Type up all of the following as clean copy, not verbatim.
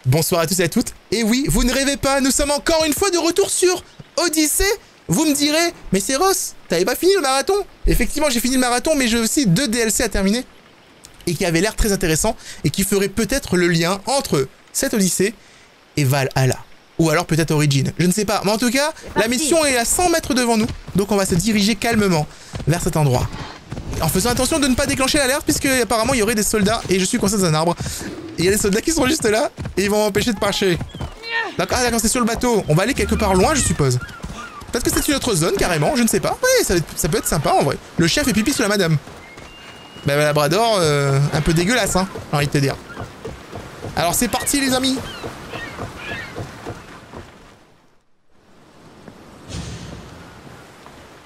Bonsoir à tous et à toutes. Et oui, vous ne rêvez pas, nous sommes encore une fois de retour sur Odyssey. Vous me direz, mais c'est Ross, t'avais pas fini le marathon? Effectivement, j'ai fini le marathon, mais j'ai aussi 2 DLC à terminer. Et qui avaient l'air très intéressants, et qui feraient peut-être le lien entre cette Odyssée et Valhalla. Ou alors peut-être Origin, je ne sais pas. Mais en tout cas, la mission est à 100 mètres devant nous. Donc on va se diriger calmement vers cet endroit. En faisant attention de ne pas déclencher l'alerte, puisque apparemment il y aurait des soldats, et je suis coincé dans un arbre. Et il y a des soldats qui sont juste là, et ils vont m'empêcher de marcher. D'accord, d'accord, c'est sur le bateau. On va aller quelque part loin, je suppose. Peut-être que c'est une autre zone, carrément, je ne sais pas. Oui, ça peut être sympa, en vrai. Le chef est pipi sur la madame. Bah, Labrador, un peu dégueulasse, hein, j'ai envie de te dire. Alors c'est parti, les amis.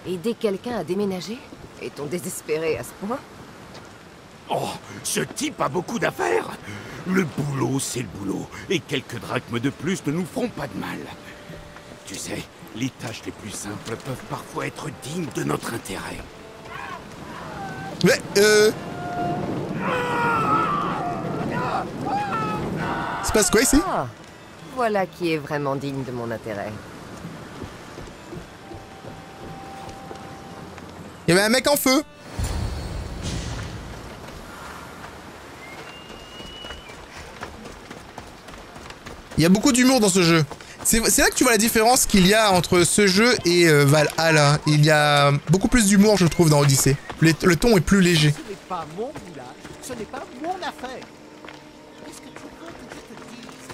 Aider quelqu'un à déménager? Est-on désespéré à ce point? Oh, ce type a beaucoup d'affaires. Le boulot, c'est le boulot. Et quelques drachmes de plus ne nous feront pas de mal. Tu sais, les tâches les plus simples peuvent parfois être dignes de notre intérêt. Mais, se passe quoi ici? Ah, voilà qui est vraiment digne de mon intérêt. Il y avait un mec en feu. Il y a beaucoup d'humour dans ce jeu. C'est là que tu vois la différence qu'il y a entre ce jeu et Valhalla. Il y a beaucoup plus d'humour, je trouve, dans Odyssey. Le ton est plus léger. Ce n'est pas mon village, ce n'est pas mon affaire. Qu'est-ce que tu veux que je te dise?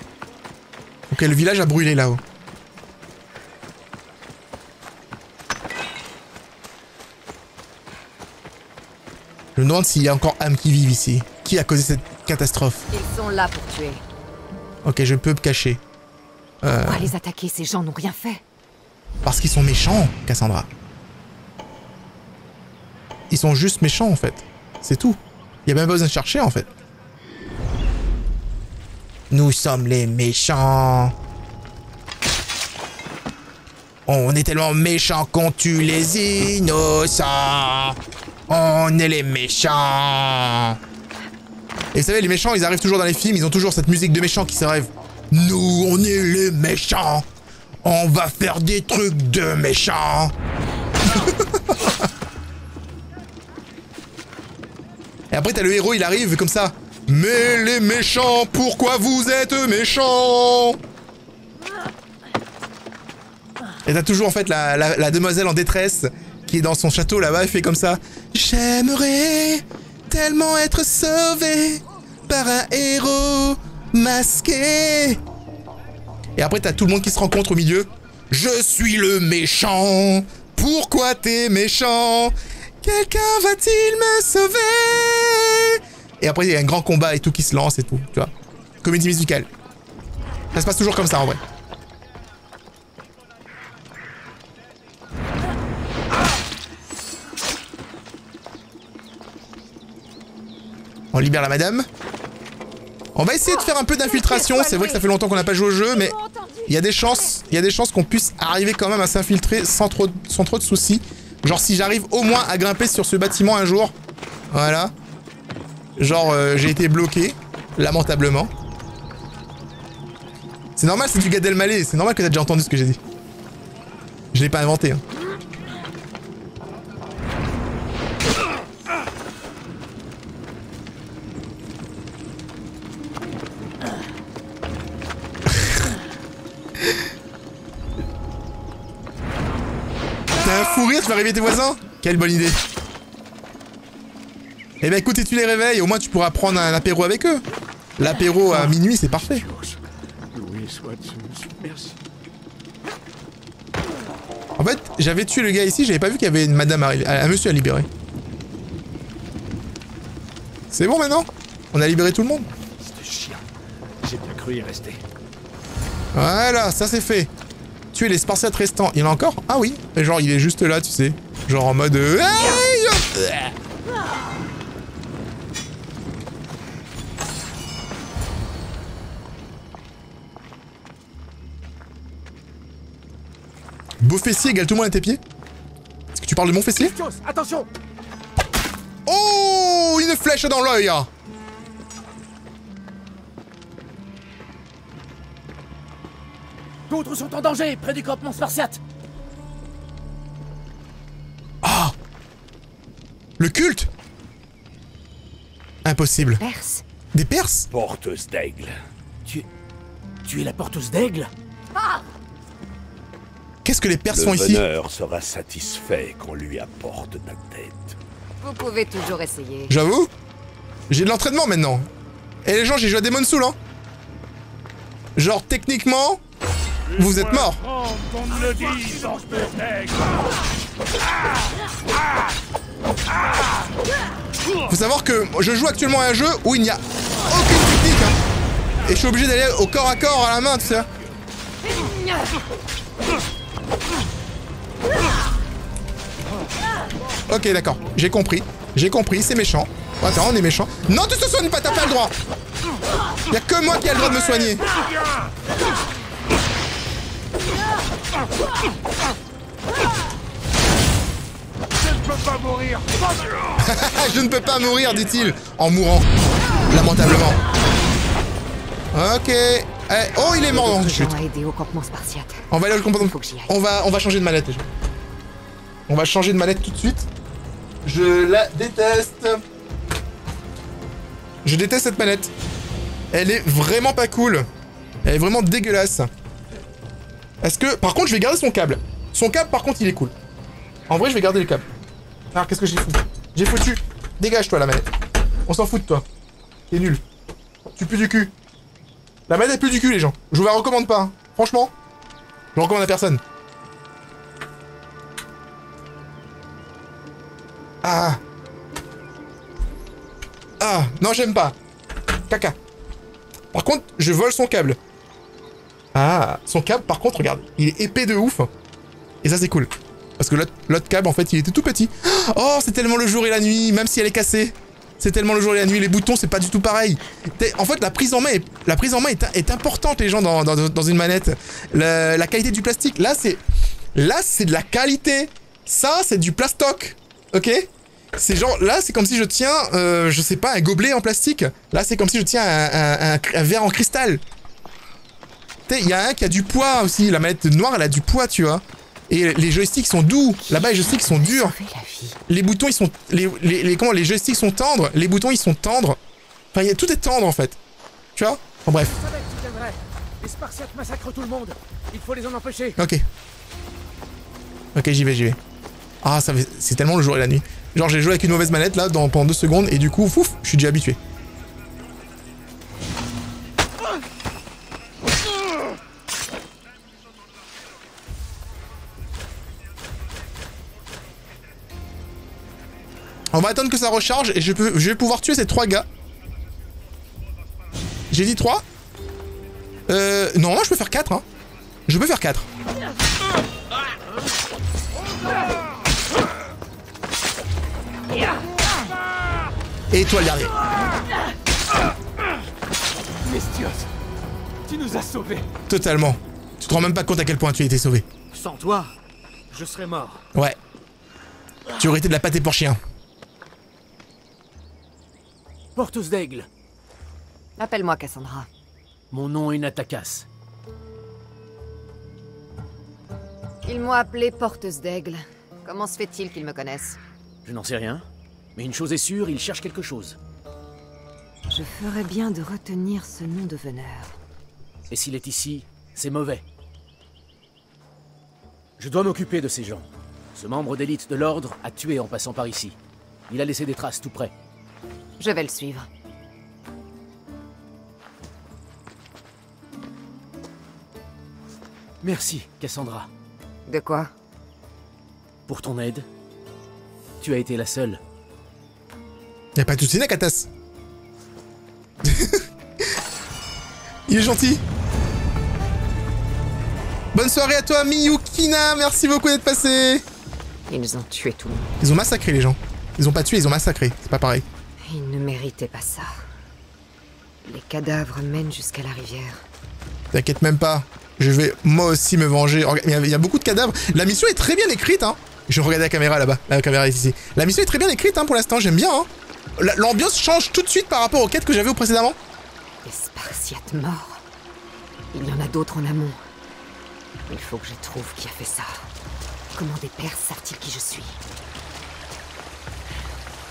Ok, le village a brûlé là-haut. Je me demande s'il y a encore âmes qui vivent ici. Qui a causé cette catastrophe? Ils sont là pour tuer. Ok, je peux me cacher. On va les attaquer, ces gens n'ont rien fait. Parce qu'ils sont méchants, Cassandra. Ils sont juste méchants, en fait. C'est tout. Il y a même pas besoin de chercher, en fait. Nous sommes les méchants. On est tellement méchants qu'on tue les innocents. On est les méchants. Et vous savez, les méchants, ils arrivent toujours dans les films, ils ont toujours cette musique de méchants qui s'arrive. Nous, on est les méchants. On va faire des trucs de méchants. Et après, t'as le héros, il arrive comme ça. Mais les méchants, pourquoi vous êtes méchants? Et t'as toujours en fait la demoiselle en détresse qui est dans son château là-bas et fait comme ça. J'aimerais tellement être sauvé par un héros masqué. Et après t'as tout le monde qui se rencontre au milieu. Je suis le méchant. Pourquoi t'es méchant? Quelqu'un va-t-il me sauver? Et après il y a un grand combat et tout qui se lance et tout, tu vois. Comédie musicale. Ça se passe toujours comme ça en vrai. On libère la madame. On va essayer de faire un peu d'infiltration. C'est vrai que ça fait longtemps qu'on n'a pas joué au jeu, mais il y a des chances qu'on puisse arriver quand même à s'infiltrer sans trop de soucis. Genre si j'arrive au moins à grimper sur ce bâtiment un jour. Voilà. Genre j'ai été bloqué, lamentablement. C'est normal, c'est du Gad Elmaleh. C'est normal que t'as déjà entendu ce que j'ai dit. Je l'ai pas inventé. Hein. T'as un fou rire, tu vas réveiller tes voisins? Quelle bonne idée. Eh ben écoute, et tu les réveilles, au moins tu pourras prendre un apéro avec eux. L'apéro à minuit, c'est parfait. En fait, j'avais tué le gars ici, j'avais pas vu qu'il y avait une madame un monsieur à libérer. C'est bon maintenant? On a libéré tout le monde? Ce chien, j'ai bien cru y rester. Voilà, ça c'est fait. Tuer les Spartiates restants. Il y en a encore? Ah oui. Et genre il est juste là, tu sais. Genre en mode... Beau fessier égale tout le monde à tes pieds? Est-ce que tu parles de mon fessier? Attention! Oh, une flèche dans l'œil. D'autres sont en danger, près du campement spartiate. Ah! Le culte? Impossible. Perse. Des Perses? Porteuse d'aigle. Tu es la porteuse d'aigle? Qu'est-ce que les Perses font Le ici? veneur sera satisfait qu'on lui apporte ta tête. Vous pouvez toujours essayer. J'avoue? J'ai de l'entraînement maintenant. Et les gens, j'ai joué à Demon's Souls, hein. Genre, techniquement, vous êtes morts. Faut savoir que je joue actuellement à un jeu où il n'y a aucune technique, hein. Et je suis obligé d'aller au corps à corps, à la main, tout ça. Ok, d'accord. J'ai compris, c'est méchant. Attends, on est méchant. Non, tu te soignes pas, t'as pas le droit. Y'a que moi qui a le droit de me soigner. Je ne peux pas mourir. Je ne peux pas mourir, dit-il, en mourant. Lamentablement. Ok. Eh, oh, il est mort dans une chute. On va aider au campement spartiate. On va aller au campement. Faut que j'y aille. On va changer de manette déjà. On va changer de manette tout de suite. Je la déteste. Je déteste cette manette. Elle est vraiment pas cool. Elle est vraiment dégueulasse. Est-ce que... Par contre, je vais garder son câble. Son câble, par contre, il est cool. En vrai, je vais garder le câble. Alors, qu'est-ce que j'ai foutu? J'ai foutu. Dégage-toi, la manette. On s'en fout de toi. T'es nul. Tu pues du cul. La manette pue du cul, les gens. Je vous la recommande pas. Hein. Franchement. Je la recommande à personne. Ah. Ah. Non, j'aime pas. Caca. Par contre, je vole son câble. Ah. Son câble, par contre, regarde. Il est épais de ouf. Et ça, c'est cool. Parce que l'autre câble, en fait, il était tout petit. Oh, c'est tellement le jour et la nuit, même si elle est cassée. C'est tellement le jour et la nuit. Les boutons, c'est pas du tout pareil. En fait, la prise en main est importante, les gens, dans une manette. La qualité du plastique. Là, c'est de la qualité. Ça, c'est du plastoc. Ok? C'est genre, là, c'est comme si je tiens, je sais pas, un gobelet en plastique. Là, c'est comme si je tiens un verre en cristal. Il y a un qui a du poids aussi. La manette noire, elle a du poids, tu vois. Et les joysticks sont doux. Là-bas, les joysticks sont durs. Les boutons, ils sont... les joysticks sont tendres. Les boutons, ils sont tendres. Enfin, tout est tendre, en fait. Tu vois? Bon, bref. Je savais que tu viendrais. Les Spartiates massacrent tout le monde. Il faut les en empêcher. Ok. Ok, j'y vais. Ah, c'est tellement le jour et la nuit. Genre, j'ai joué avec une mauvaise manette, là, pendant 2 secondes. Et du coup, fouf, je suis déjà habitué. On va attendre que ça recharge et je vais pouvoir tuer ces 3 gars. J'ai dit 3 non, je peux faire 4, hein. Je peux faire 4. Et toi, le dernier. Mestios, tu nous as sauvés. Totalement. Tu te rends même pas compte à quel point tu as été sauvé. Sans toi, je serais mort. Ouais. Tu aurais été de la pâté pour chien. Porteuse d'aigle. Appelle-moi Cassandra. Mon nom est Natakas. Ils m'ont appelée porteuse d'aigle. Comment se fait-il qu'ils me connaissent? Je n'en sais rien. Mais une chose est sûre, ils cherchent quelque chose. Je ferais bien de retenir ce nom de veneur. Et s'il est ici, c'est mauvais. Je dois m'occuper de ces gens. Ce membre d'élite de l'ordre a tué en passant par ici. Il a laissé des traces tout près. Je vais le suivre. Merci, Cassandra. De quoi? Pour ton aide. Tu as été la seule. Y'a pas de soucis, Nakatas. Il est gentil. Bonne soirée à toi, Miyukina. Merci beaucoup d'être passé. Ils ont tué tout le monde. Ils ont massacré les gens. Ils ont pas tué, ils ont massacré. C'est pas pareil. Ils ne méritaient pas ça. Les cadavres mènent jusqu'à la rivière. T'inquiète même pas. Je vais moi aussi me venger. Il y a beaucoup de cadavres. La mission est très bien écrite, hein. Je regarde la caméra là-bas. La caméra est ici. La mission est très bien écrite, hein, pour l'instant. J'aime bien, hein. L'ambiance change tout de suite par rapport aux quêtes que j'avais précédemment. Les Spartiates morts. Il y en a d'autres en amont. Il faut que je trouve qui a fait ça. Comment des pères savent-ils qui je suis?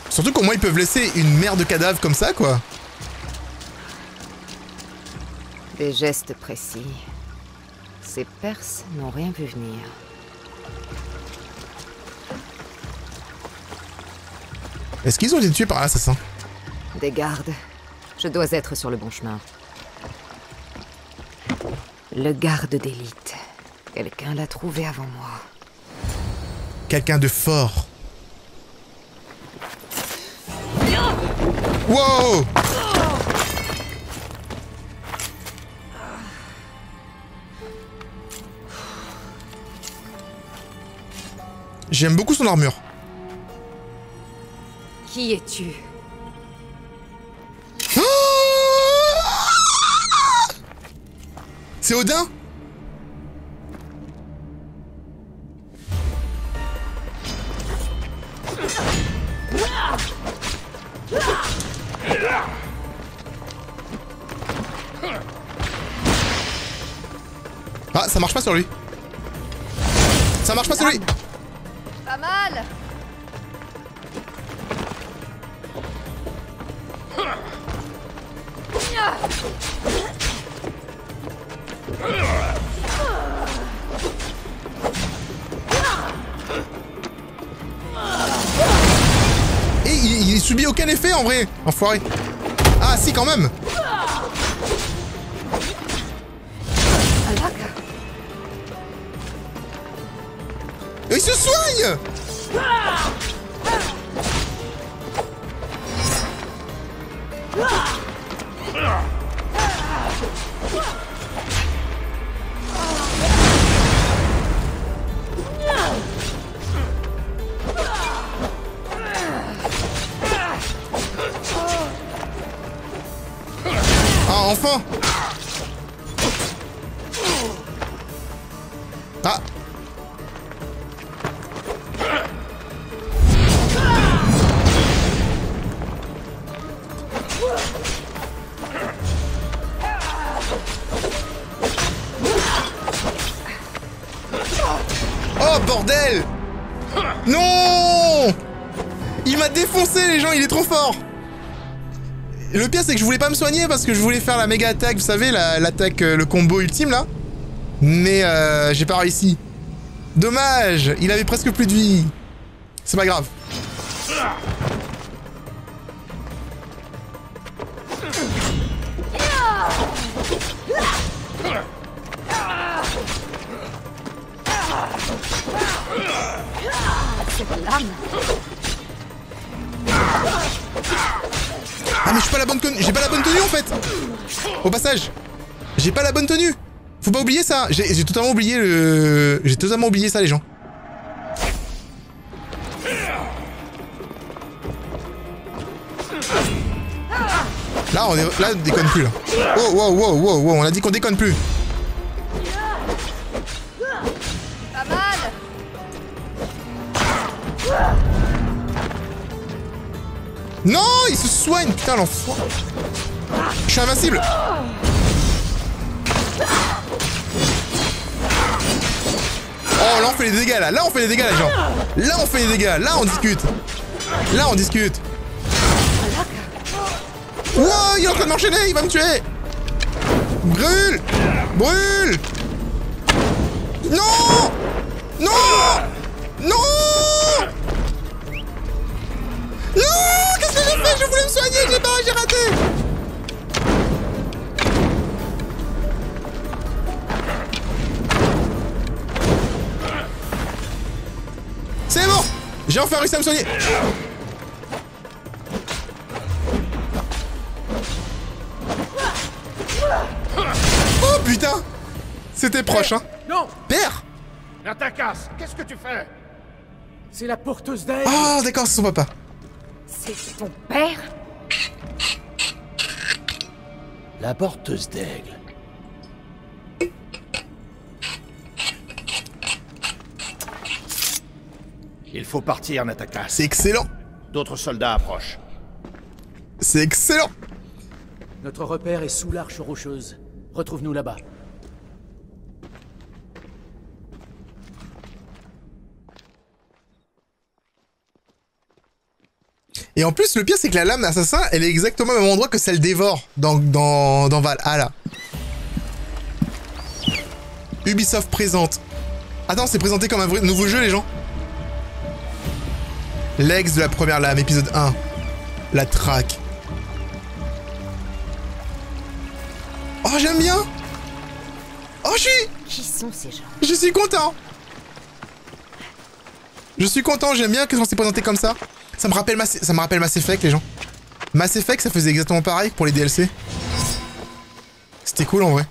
Surtout comment ils peuvent laisser une mer de cadavres comme ça, quoi. Des gestes précis. Ces Perses n'ont rien vu venir. Est-ce qu'ils ont été tués par l'assassin? Des gardes. Je dois être sur le bon chemin. Le garde d'élite. Quelqu'un l'a trouvé avant moi. Quelqu'un de fort. Wow! J'aime beaucoup son armure. Qui es-tu? C'est Odin? Ah, ça marche pas sur lui. Ça marche pas sur lui. Pas mal! Et il subit aucun effet en vrai, enfoiré. Ah si quand même. Il se soigne. Ah enfin. Ah. Oh bordel! Non! Il m'a défoncé les gens, il est trop fort! Le pire c'est que je voulais pas me soigner parce que je voulais faire la méga attaque, vous savez, l'attaque, le combo ultime là. Mais j'ai pas réussi. Dommage, il avait presque plus de vie. C'est pas grave. Ah mais je suis pas la bonne tenue, j'ai pas la bonne tenue en fait. Au passage, j'ai pas la bonne tenue. Faut pas oublier ça. J'ai totalement oublié le... J'ai totalement oublié ça les gens. Là on est... Là on déconne plus là. Oh wow wow wow wow, on a dit qu'on déconne plus. Pas mal! Non, il se soigne, putain l'enfant. Je suis invincible. Oh là on fait les dégâts là, on fait les dégâts les gens. Là on fait les dégâts, là on discute. Là on discute. Wow, il est en train de m'enchaîner, il va me tuer. Brûle. Brûle. Non. Non. Non. Non. Qu'est-ce que j'ai fait? Je voulais me soigner, j'ai raté. C'est bon. J'ai enfin réussi à me soigner. Oh putain. C'était proche hein. Non! Père. Natakas, qu'est-ce que tu fais? C'est la porteuse d'aigle! Ah d'accord, c'est son papa. C'est ton père? La porteuse d'aigle. Il faut partir, Natakas. C'est excellent. D'autres soldats approchent. C'est excellent. Notre repère est sous l'arche rocheuse. Retrouve-nous là-bas. Et en plus, le pire, c'est que la lame d'assassin, elle est exactement au même endroit que celle d'Eivor dans Valhalla. Ubisoft présente. Attends, c'est présenté comme un vrai nouveau jeu, les gens. L'ex de la première lame, épisode 1. La traque. Oh, j'aime bien. Oh, Qui sont ces gens? Je suis content. Je suis content, j'aime bien que c'est présenté comme ça. Ça me rappelle Mass Effect, les gens. Mass Effect, ça faisait exactement pareil pour les DLC. C'était cool en vrai.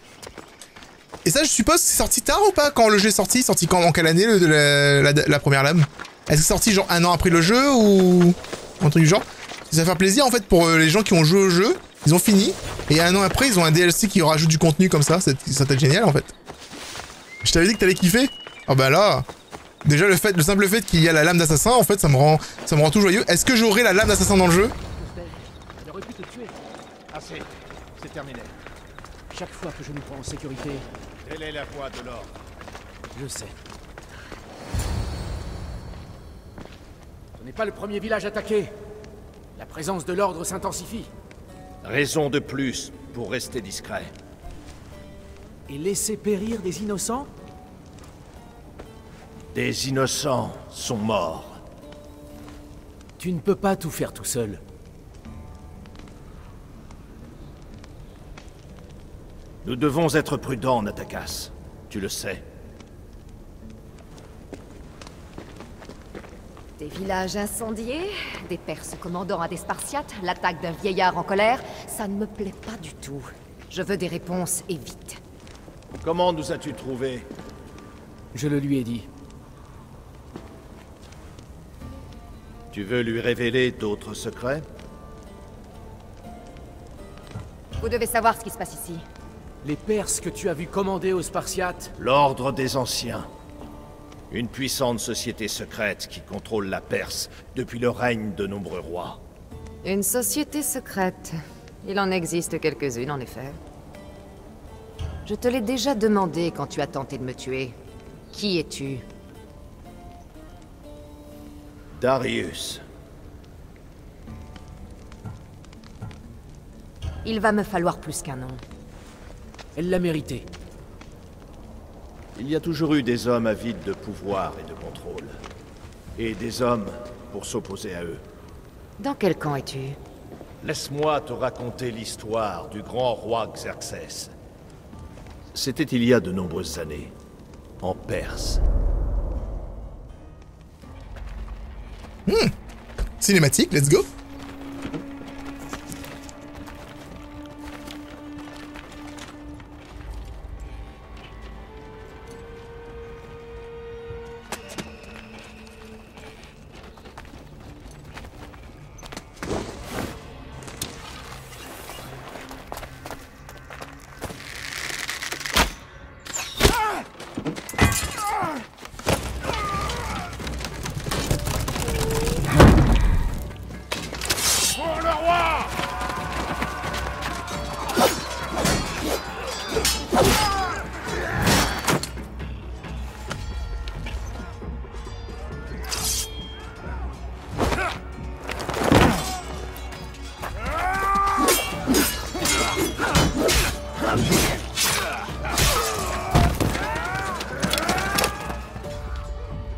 Et ça, je suppose, c'est sorti tard ou pas quand le jeu est sorti? Sorti quand, en quelle année la première lame? Est-ce que c'est sorti genre un an après le jeu ou un truc du genre? Ça fait plaisir en fait pour les gens qui ont joué au jeu. Ils ont fini. Et un an après, ils ont un DLC qui rajoute du contenu comme ça. Ça peut être génial en fait. Je t'avais dit que t'allais kiffer. Ah bah là. Déjà le simple fait qu'il y a la lame d'assassin, en fait, ça me rend tout joyeux. Est-ce que j'aurai la lame d'assassin dans le jeu? Elle aurait pu te tuer. Assez. C'est terminé. Chaque fois que je nous prends en sécurité, Telle est la voie de l'ordre. je sais. Ce n'est pas le premier village attaqué. La présence de l'ordre s'intensifie. Raison de plus pour rester discret. Et laisser périr des innocents? Des innocents sont morts. Tu ne peux pas tout faire tout seul. Nous devons être prudents, Natakas. Tu le sais. Des villages incendiés, des Perses commandant à des Spartiates, l'attaque d'un vieillard en colère, ça ne me plaît pas du tout. Je veux des réponses et vite. Comment nous as-tu trouvés? Je le lui ai dit. Tu veux lui révéler d'autres secrets? Vous devez savoir ce qui se passe ici. Les Perses que tu as vus commander aux Spartiates, L'Ordre des Anciens. Une puissante société secrète qui contrôle la Perse depuis le règne de nombreux rois. Une société secrète. Il en existe quelques-unes, en effet. Je te l'ai déjà demandé quand tu as tenté de me tuer. Qui es-tu? Darius. Il va me falloir plus qu'un nom. elle l'a mérité. Il y a toujours eu des hommes avides de pouvoir et de contrôle. Et des hommes pour s'opposer à eux. Dans quel camp es-tu? Laisse-moi te raconter l'histoire du grand roi Xerxès. C'était il y a de nombreuses années, en Perse. Cinématique, let's go.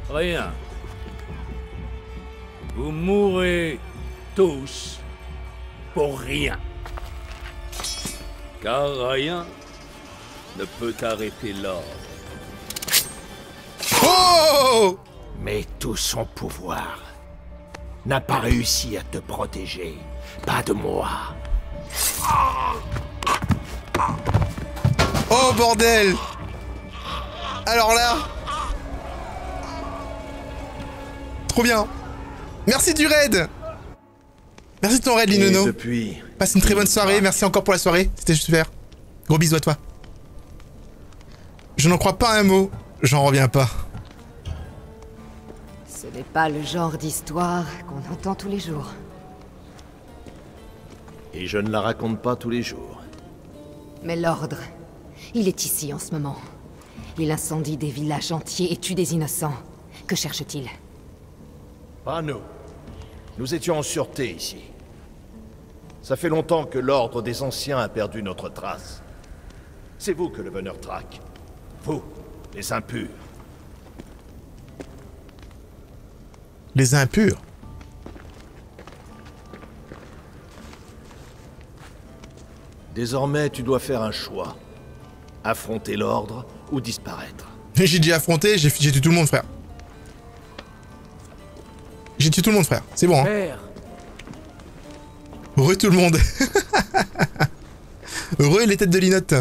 Rien. Vous mourrez tous pour rien. Car rien ne peut arrêter l'ordre. Oh! Mais tout son pouvoir n'a pas réussi à te protéger. Pas de moi. Oh bordel! Alors là... Trop bien! Merci du raid! Merci de ton raid, Et Linono. depuis... Passe une très bonne soirée, merci encore pour la soirée, c'était super. Gros bisous à toi. Je n'en crois pas un mot, j'en reviens pas. Ce n'est pas le genre d'histoire qu'on entend tous les jours. Et je ne la raconte pas tous les jours. Mais l'ordre, il est ici en ce moment. Il incendie des villages entiers et tue des innocents. Que cherche-t-il? Pas nous. Nous étions en sûreté ici. Ça fait longtemps que l'Ordre des Anciens a perdu notre trace. C'est vous que le Veneur traque. Vous, les impurs. Les impurs. Désormais, tu dois faire un choix. Affronter l'Ordre ou disparaître. J'ai déjà affronté, j'ai tué tout le monde, frère. J'ai tué tout le monde, frère. C'est bon, hein. Père, Heureux tout le monde. Heureux les têtes de Linotte.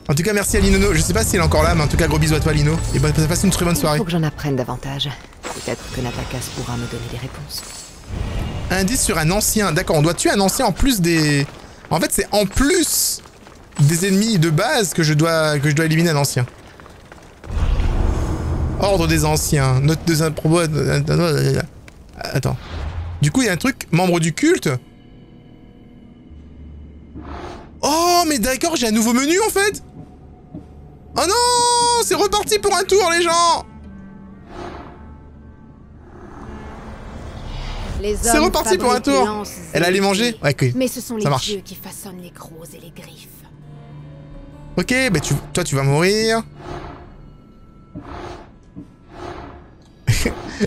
En tout cas, merci à Linono. Je sais pas si elle est encore là, mais en tout cas, gros bisous à toi, Lino. Et bah, passe une très bonne soirée. Il faut que j'en apprenne davantage. Peut-être que Natakas pourra me donner des réponses. Indice sur un ancien. D'accord, on doit tuer un ancien en plus des... En fait, c'est en plus des ennemis de base que je dois éliminer un ancien. Ordre des anciens. Note de improbo... Attends. Du coup, il y a un truc, membre du culte. Oh, mais d'accord, j'ai un nouveau menu, en fait. Oh non, c'est reparti pour un tour, les gens. C'est reparti pour un tour. Elle allait manger. Ouais, ok. Mais ce sont Ça les marche. dieux qui façonnent les crocs et les griffes. Ok, bah toi tu vas mourir.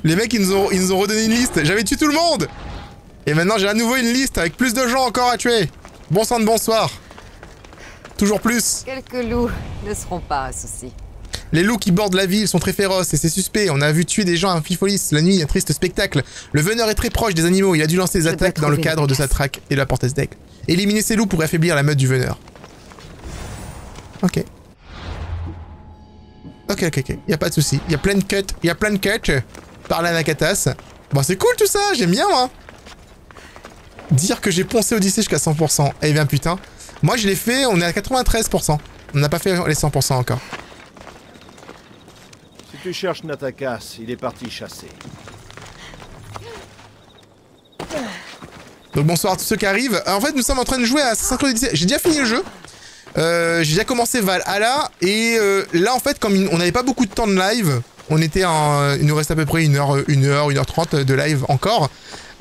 Les mecs ils nous ont redonné une liste. J'avais tué tout le monde. Et maintenant j'ai à nouveau une liste avec plus de gens encore à tuer. Bon sang de bonsoir. Toujours plus. Quelques loups ne seront pas un souci. Les loups qui bordent la ville sont très féroces et c'est suspect. On a vu tuer des gens à Fifolis la nuit, un triste spectacle. Le Veneur est très proche des animaux. Il a dû lancer des attaques dans le cadre de sa traque et de la portesse d'aigle. Éliminer ces loups pourrait affaiblir la meute du Veneur. Ok. Ok. Y a pas de souci. Y a plein de cuts par la Nakatas. Bon, c'est cool tout ça. J'aime bien, moi. Dire que j'ai poncé Odyssée jusqu'à 100%. Eh bien, putain. Moi, je l'ai fait. On est à 93%. On n'a pas fait les 100% encore. Si tu cherches Natakas, il est parti chasser. Donc bonsoir à tous ceux qui arrivent. En fait, nous sommes en train de jouer à Assassin's Creed Odyssey. J'ai déjà fini le jeu. J'ai déjà commencé Valhalla. Et là, en fait, comme on n'avait pas beaucoup de temps de live, on était en... il nous reste à peu près 1h30 de live encore.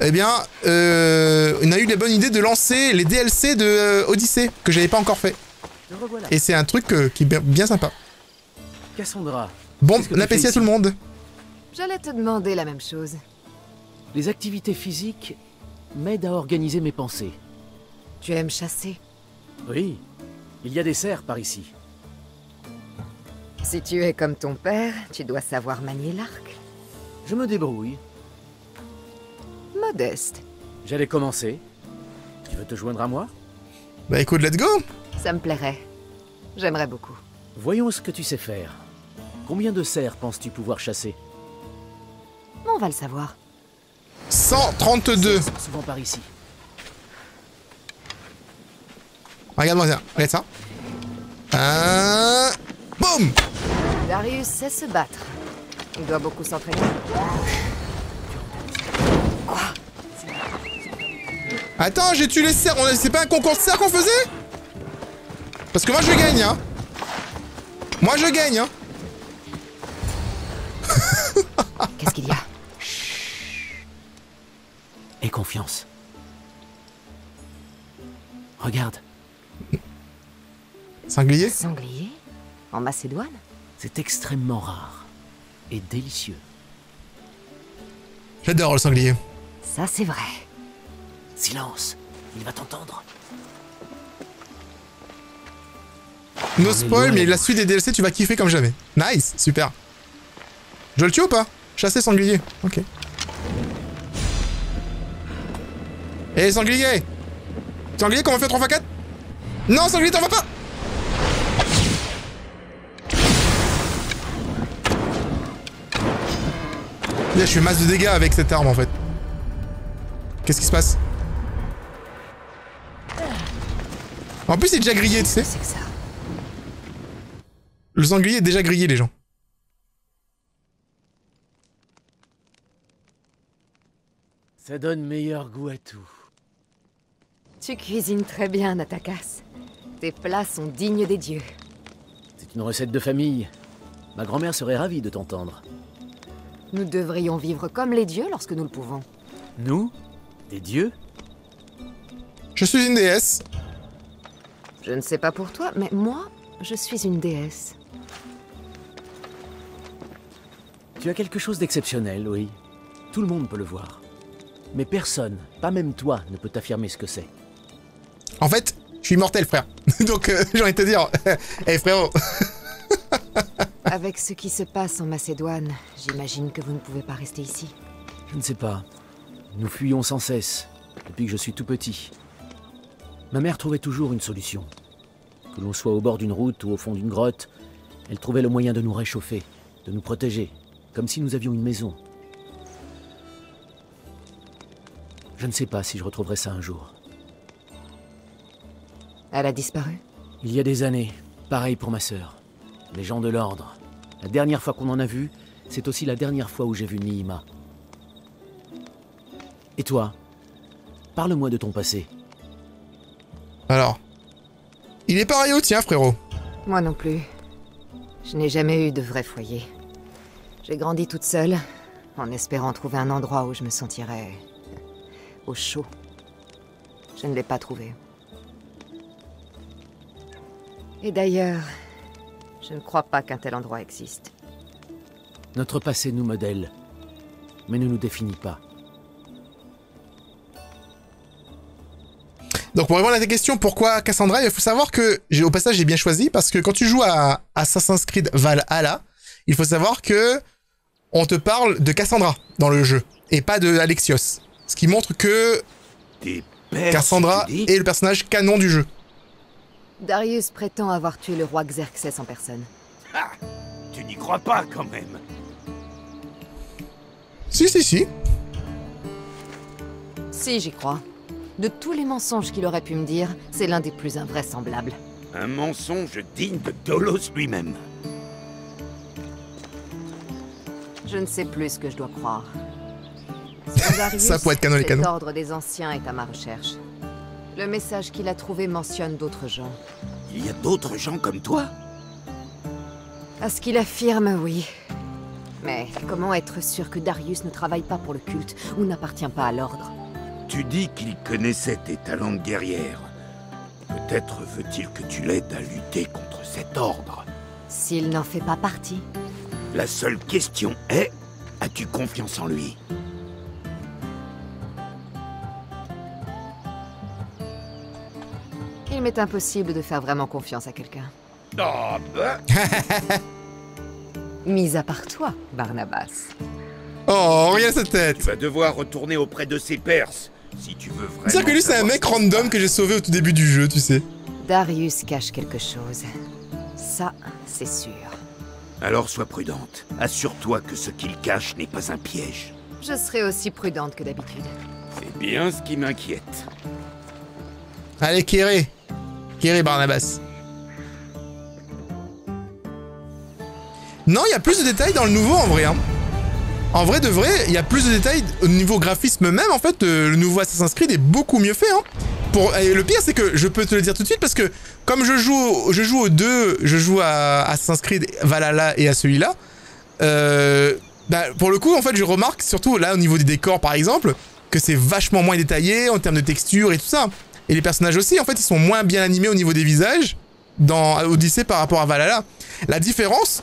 Eh bien, on a eu la bonne idée de lancer les DLC de Odyssey, que j'avais pas encore fait. Et c'est un truc qui est bien sympa. Cassandra. Bon, qu'est-ce que tu appétit fais à tout le ici? monde. J'allais te demander la même chose. Les activités physiques m'aident à organiser mes pensées. Tu aimes chasser? Oui, il y a des cerfs par ici. Si tu es comme ton père, tu dois savoir manier l'arc. Je me débrouille. Modeste. J'allais commencer. Tu veux te joindre à moi? Bah écoute, let's go. Ça me plairait. J'aimerais beaucoup. Voyons ce que tu sais faire. Combien de cerfs penses-tu pouvoir chasser? On va le savoir. 132. Ils sont souvent par ici. Regarde-moi ça. Regarde ça. Boum. Darius sait se battre. Il doit beaucoup s'entraîner. Quoi? Attends, j'ai tué les cerfs. C'est pas un concours de cerfs qu'on faisait? Parce que moi je gagne, hein. Moi je gagne, hein. Qu'est-ce qu'il y a? Aie confiance. Regarde, Sanglier? Sanglier? En Macédoine? c'est extrêmement rare et délicieux. J'adore le sanglier. Ça, c'est vrai. Silence, il va t'entendre. No spoil, mais la suite des DLC, tu vas kiffer comme jamais. Nice, super. Je le tue ou pas? Chasser sanglier. Ok. Eh, sanglier! Sanglier, comment on fait 3x4? Non, sanglier, t'en vas pas! Là, je fais masse de dégâts avec cette arme en fait. Qu'est-ce qui se passe? En plus, il est déjà grillé, tu sais. C'est que ça. Le sanglier est déjà grillé, les gens. Ça donne meilleur goût à tout. Tu cuisines très bien, Natakas. Tes plats sont dignes des dieux. C'est une recette de famille. Ma grand-mère serait ravie de t'entendre. Nous devrions vivre comme les dieux lorsque nous le pouvons. Nous? Des dieux? Je suis une déesse. Je ne sais pas pour toi, mais moi, je suis une déesse. Tu as quelque chose d'exceptionnel, oui. Tout le monde peut le voir. Mais personne, pas même toi, ne peut t'affirmer ce que c'est. En fait, je suis immortel, frère. Donc, j'ai envie de te dire... hey, frérot. Avec ce qui se passe en Macédoine, j'imagine que vous ne pouvez pas rester ici. Je ne sais pas. Nous fuyons sans cesse, depuis que je suis tout petit. Ma mère trouvait toujours une solution. Que l'on soit au bord d'une route ou au fond d'une grotte, elle trouvait le moyen de nous réchauffer, de nous protéger, comme si nous avions une maison. Je ne sais pas si je retrouverai ça un jour. Elle a disparu? Il y a des années, pareil pour ma sœur. Les gens de l'ordre. La dernière fois qu'on en a vu, c'est aussi la dernière fois où j'ai vu Nihima. Et toi? Parle-moi de ton passé. Alors... Il est pareil au tien, frérot. Moi non plus. Je n'ai jamais eu de vrai foyer. J'ai grandi toute seule, en espérant trouver un endroit où je me sentirais... au chaud. Je ne l'ai pas trouvé. Et d'ailleurs, je ne crois pas qu'un tel endroit existe. Notre passé nous modèle, mais ne nous définit pas. Donc pour répondre à ta question, pourquoi Cassandra, il faut savoir que, au passage j'ai bien choisi, parce que quand tu joues à Assassin's Creed Valhalla, il faut savoir que on te parle de Cassandra dans le jeu, et pas de Alexios. Ce qui montre que Cassandra est le personnage canon du jeu. Darius prétend avoir tué le roi Xerxès en personne. Ah, tu n'y crois pas quand même. Si. Si, j'y crois. De tous les mensonges qu'il aurait pu me dire, c'est l'un des plus invraisemblables. Un mensonge digne de Dolos lui-même. Je ne sais plus ce que je dois croire. Selon Darius, ça pourrait être canon les canons. l'ordre des anciens est à ma recherche. Le message qu'il a trouvé mentionne d'autres gens. Il y a d'autres gens comme toi? À ce qu'il affirme, oui. Mais comment être sûr que Darius ne travaille pas pour le culte ou n'appartient pas à l'ordre? Tu dis qu'il connaissait tes talents de guerrière. Peut-être veut-il que tu l'aides à lutter contre cet ordre. S'il n'en fait pas partie. La seule question est, as-tu confiance en lui? Il m'est impossible de faire vraiment confiance à quelqu'un. Ah bah... Mis à part toi, Barnabas. Oh, regarde sa tête. Tu vas devoir retourner auprès de ces Perses, si tu veux vraiment... C'est-à-dire que lui, c'est un mec random que j'ai sauvé au tout début du jeu, tu sais. Darius cache quelque chose. Ça, c'est sûr. Alors sois prudente. Assure-toi que ce qu'il cache n'est pas un piège. Je serai aussi prudente que d'habitude. C'est bien ce qui m'inquiète. Allez, Kéré Barnabas. Non, il y a plus de détails dans le nouveau, en vrai. Hein. En vrai de vrai, il y a plus de détails au niveau graphisme même. En fait, le nouveau Assassin's Creed est beaucoup mieux fait. Hein. Et le pire, c'est que je peux te le dire tout de suite, parce que comme je joue aux deux, je joue à Assassin's Creed Valhalla et à celui-là, pour le coup, en fait, je remarque, surtout là, au niveau des décors, par exemple, que c'est vachement moins détaillé en termes de texture et tout ça. Et les personnages aussi, en fait, ils sont moins bien animés au niveau des visages dans Odyssey par rapport à Valhalla. La différence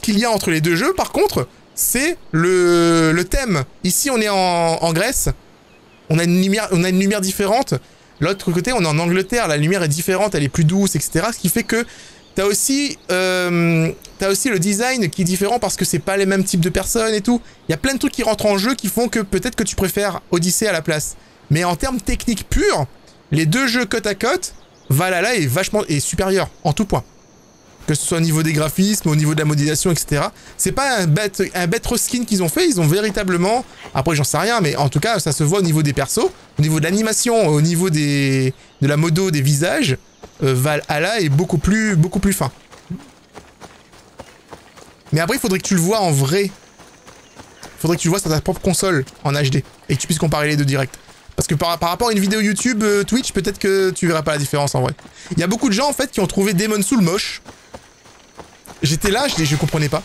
qu'il y a entre les deux jeux, par contre, c'est le thème. Ici, on est en Grèce. On a une lumière différente. L'autre côté, on est en Angleterre. La lumière est différente, elle est plus douce, etc. Ce qui fait que t'as aussi le design qui est différent parce que c'est pas les mêmes types de personnes et tout. Il y a plein de trucs qui rentrent en jeu qui font que peut-être que tu préfères Odyssey à la place. Mais en termes techniques purs, les deux jeux côte à côte, Valhalla est supérieur en tout point. Que ce soit au niveau des graphismes, au niveau de la modélisation, etc. C'est pas un bête reskin qu'ils ont fait, ils ont véritablement... Après, j'en sais rien, mais en tout cas, ça se voit au niveau des persos, au niveau de l'animation, au niveau de la modo des visages, Valhalla est beaucoup plus fin. Mais après, il faudrait que tu le vois en vrai. Il faudrait que tu le vois sur ta propre console, en HD, et que tu puisses comparer les deux directs. Parce que par rapport à une vidéo YouTube, Twitch, peut-être que tu verras pas la différence en vrai. Il y a beaucoup de gens, en fait, qui ont trouvé Demon's Souls moche. J'étais là, je comprenais pas.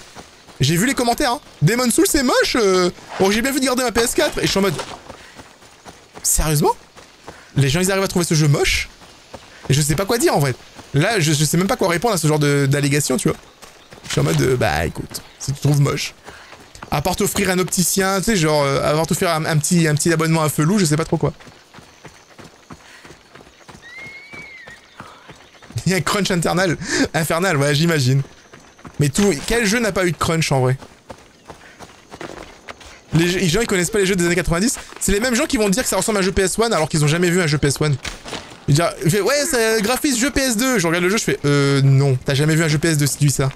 J'ai vu les commentaires, hein. Demon's Souls c'est moche. Bon, j'ai bien vu de garder ma PS4 et je suis en mode. Sérieusement? Les gens ils arrivent à trouver ce jeu moche? Et je sais pas quoi dire en vrai. Là, je sais même pas quoi répondre à ce genre d'allégations, tu vois. Je suis en mode, bah écoute, si tu trouves moche. À part t'offrir un opticien, tu sais, genre, à part t'offrir un petit abonnement à Felou, je sais pas trop quoi. Il y a un crunch infernal, ouais, j'imagine. Mais quel jeu n'a pas eu de crunch en vrai? Les gens ils connaissent pas les jeux des années 90. C'est les mêmes gens qui vont dire que ça ressemble à un jeu PS1 alors qu'ils ont jamais vu un jeu PS1. Ils disent ouais, c'est graphisme jeu PS2. Je regarde le jeu, je fais non, t'as jamais vu un jeu PS2 si tu dis ça.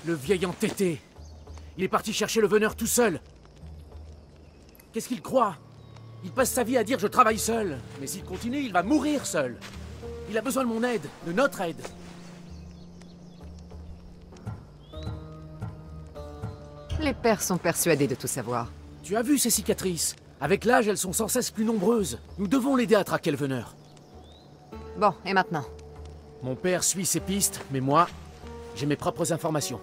Le vieil entêté. Il est parti chercher le veneur tout seul. Qu'est-ce qu'il croit? Il passe sa vie à dire je travaille seul. Mais s'il continue, il va mourir seul. Il a besoin de mon aide, de notre aide. Les pères sont persuadés de tout savoir. Tu as vu ces cicatrices? Avec l'âge, elles sont sans cesse plus nombreuses. Nous devons l'aider à traquer le veneur. Bon, et maintenant? Mon père suit ses pistes, mais moi, j'ai mes propres informations.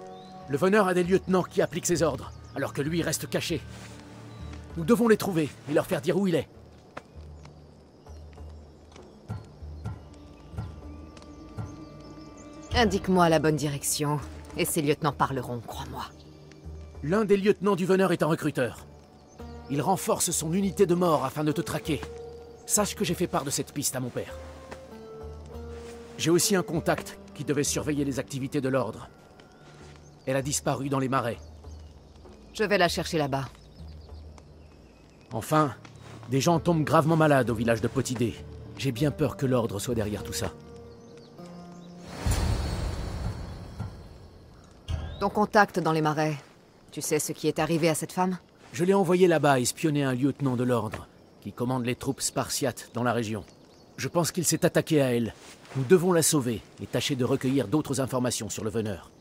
Le veneur a des lieutenants qui appliquent ses ordres, alors que lui reste caché. Nous devons les trouver et leur faire dire où il est. Indique-moi la bonne direction, et ces lieutenants parleront, crois-moi. L'un des lieutenants du veneur est un recruteur. Il renforce son unité de mort afin de te traquer. Sache que j'ai fait part de cette piste à mon père. J'ai aussi un contact qui devait surveiller les activités de l'ordre. Elle a disparu dans les marais. Je vais la chercher là-bas. Enfin, des gens tombent gravement malades au village de Potidé. J'ai bien peur que l'ordre soit derrière tout ça. Ton contact dans les marais, tu sais ce qui est arrivé à cette femme? Je l'ai envoyé là-bas espionner un lieutenant de l'ordre, qui commande les troupes spartiates dans la région. Je pense qu'il s'est attaqué à elle. Nous devons la sauver et tâcher de recueillir d'autres informations sur le veneur.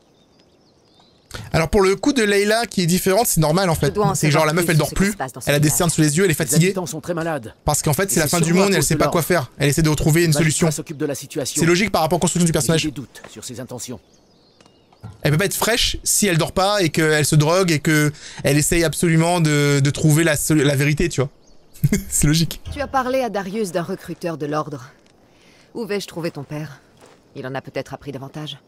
Alors pour le coup de Layla qui est différente, c'est normal en fait. C'est genre la meuf elle dort plus, elle a des cernes sous les yeux, elle est fatiguée. Les habitants sont très malades. Parce qu'en fait c'est la fin du monde et elle sait pas quoi faire. Elle essaie de retrouver une solution. C'est logique par rapport à la construction du personnage. J'ai des doutes sur ses intentions. Elle peut pas être fraîche si elle dort pas et qu'elle se drogue et que elle essaye absolument de trouver la vérité, tu vois. C'est logique. Tu as parlé à Darius d'un recruteur de l'ordre. Où vais-je trouver ton père? Il en a peut-être appris davantage.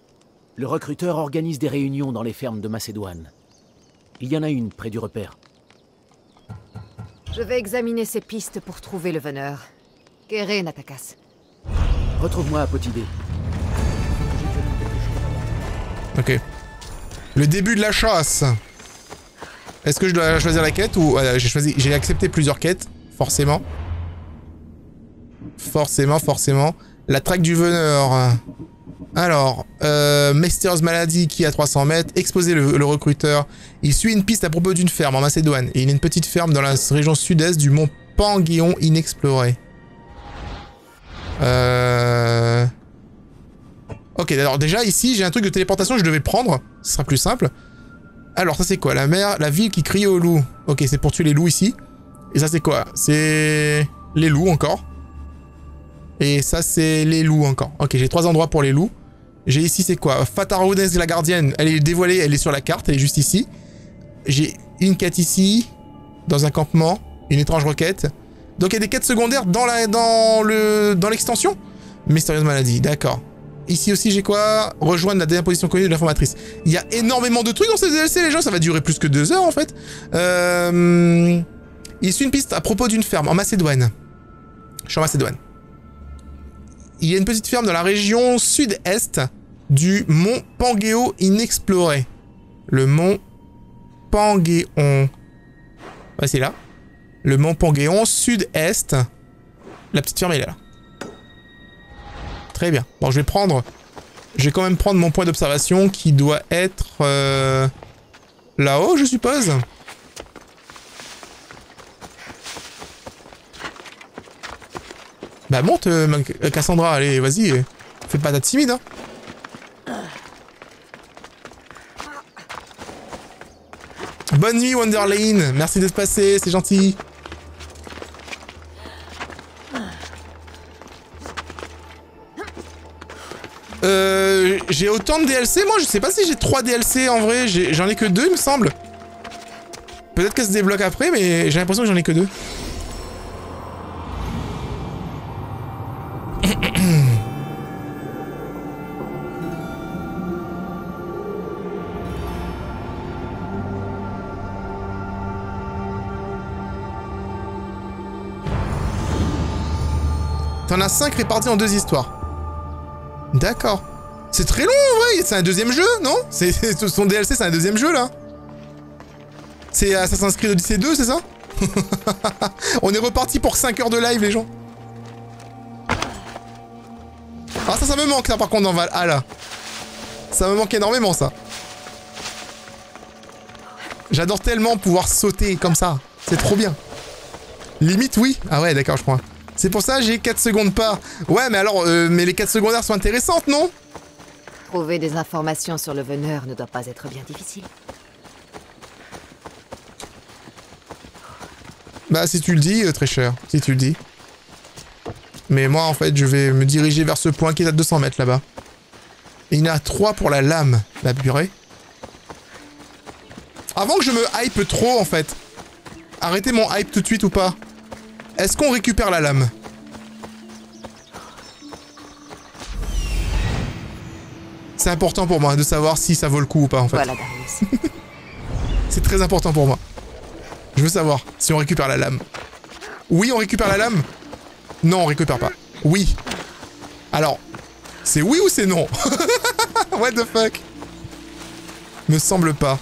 Le recruteur organise des réunions dans les fermes de Macédoine. Il y en a une près du repère. Je vais examiner ces pistes pour trouver le veneur. Kéré Natakas. Retrouve-moi à Potidé. Ok. Le début de la chasse. Est-ce que je dois choisir la quête ou... j'ai accepté plusieurs quêtes, forcément. Forcément. La traque du veneur. Alors, mystérieuse maladie qui est à 300 mètres, exposer le recruteur. Il suit une piste à propos d'une ferme en Macédoine. Et il y a une petite ferme dans la région sud-est du mont Pangéon inexploré. Ok, alors déjà ici j'ai un truc de téléportation que je devais prendre. Ce sera plus simple. Alors ça c'est quoi? La ville qui crie aux loups. Ok, c'est pour tuer les loups ici. Et ça c'est quoi? C'est les loups encore. Et ça c'est les loups encore. Ok, j'ai 3 endroits pour les loups. J'ai ici c'est quoi? Fatarounes la gardienne. Elle est dévoilée, elle est sur la carte, elle est juste ici. J'ai une quête ici. Dans un campement. Une étrange requête. Donc il y a des quêtes secondaires dans l'extension. Mystérieuse maladie, d'accord. Ici aussi j'ai quoi? Rejoindre la dernière position connue de l'informatrice. Il y a énormément de trucs dans ces DLC les gens, ça va durer plus que 2 heures en fait. Il suit une piste à propos d'une ferme en Macédoine. Je suis en Macédoine. Il y a une petite ferme dans la région sud-est du mont Pangéon inexploré. Le mont Pangéon. Ouais, c'est là. Le mont Pangéon sud-est. La petite ferme elle est là. Très bien. Bon, je vais quand même prendre mon point d'observation qui doit être là-haut, je suppose. Bah monte, Cassandra, allez, vas-y. Fais pas ta timide, hein. Bonne nuit, Wonderlane. Merci d'être passé, c'est gentil. j'ai autant de DLC, moi je sais pas si j'ai 3 DLC en vrai, j'en ai que 2 il me semble. Peut-être qu'elle se débloque après, mais j'ai l'impression que j'en ai que 2. T'en as 5 répartis en 2 histoires. D'accord. C'est très long en vrai, c'est un deuxième jeu, non? Son DLC c'est un deuxième jeu là. C'est Assassin's Creed Odyssey 2, c'est ça? On est reparti pour 5 heures de live les gens. Ah ça me manque ça par contre dans Val. Ah là. Ça me manque énormément ça. J'adore tellement pouvoir sauter comme ça. C'est trop bien. Limite oui. Ah ouais d'accord je crois. C'est pour ça j'ai 4 secondes pas. Ouais mais alors mais les 4 secondaires sont intéressantes non? Trouver des informations sur le veneur ne doit pas être bien difficile. Bah si tu le dis très cher. Si tu le dis. Mais moi en fait je vais me diriger vers ce point qui est à 200 mètres là-bas. Et il y en a 3 pour la lame. La purée. Avant que je me hype trop en fait. Arrêtez mon hype tout de suite ou pas? Est-ce qu'on récupère la lame? C'est important pour moi de savoir si ça vaut le coup ou pas en fait. Voilà Darius. C'est très important pour moi. Je veux savoir si on récupère la lame. Oui, on récupère la lame? Non, on récupère pas. Oui. Alors, c'est oui ou c'est non? What the fuck? Me semble pas.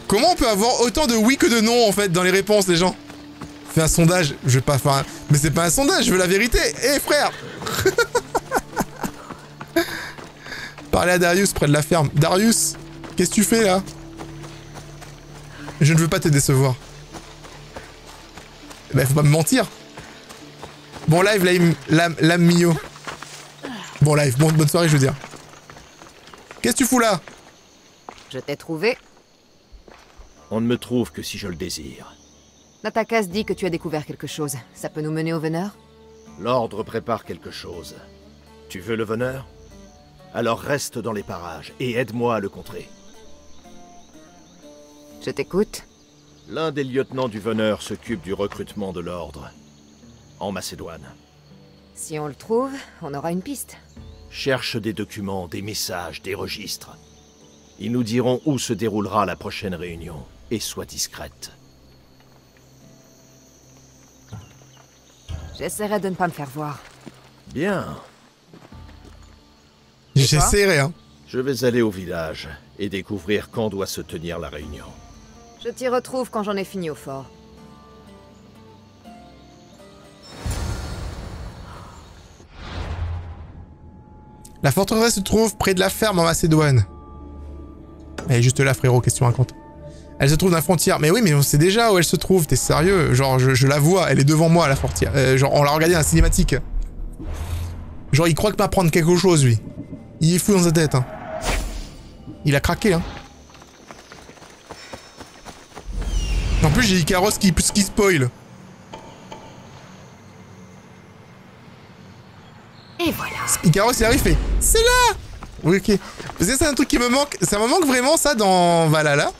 Comment on peut avoir autant de oui que de non en fait dans les réponses les gens? Fais un sondage, je vais pas faire un... Mais c'est pas un sondage, je veux la vérité. Eh frère. Parlez à Darius près de la ferme. Darius, qu'est-ce que tu fais là? Je ne veux pas te décevoir. Bah faut pas me mentir. Bon live, lame Mio. Bon live, bonne soirée je veux dire. Qu'est-ce que tu fous là? Je t'ai trouvé. On ne me trouve que si je le désire. Natakas dit que tu as découvert quelque chose. Ça peut nous mener au veneur? L'ordre prépare quelque chose. Tu veux le veneur? Alors reste dans les parages et aide-moi à le contrer. Je t'écoute. L'un des lieutenants du veneur s'occupe du recrutement de l'ordre. En Macédoine. Si on le trouve, on aura une piste. Cherche des documents, des messages, des registres. Ils nous diront où se déroulera la prochaine réunion. Et sois discrète. J'essaierai de ne pas me faire voir. Bien. J'essaierai hein. Je vais aller au village et découvrir quand doit se tenir la réunion. Je t'y retrouve quand j'en ai fini au fort. La forteresse se trouve près de la ferme en Macédoine. Elle est juste là frérot, qu'est-ce que tu racontes? Elle se trouve dans la frontière. Mais oui, mais on sait déjà où elle se trouve, t'es sérieux? Genre, je la vois, elle est devant moi, la frontière. Genre, on l'a regardé dans la cinématique. Genre, il croit que m'apprendre quelque chose, lui. Il est fou dans sa tête, hein. Il a craqué, hein. En plus, j'ai Icaros qui spoil. Et voilà. Icaros, il arrive, il fait « C'est là !» Oui, ok. Parce que c'est un truc qui me manque. Ça me manque vraiment, ça, dans Valhalla.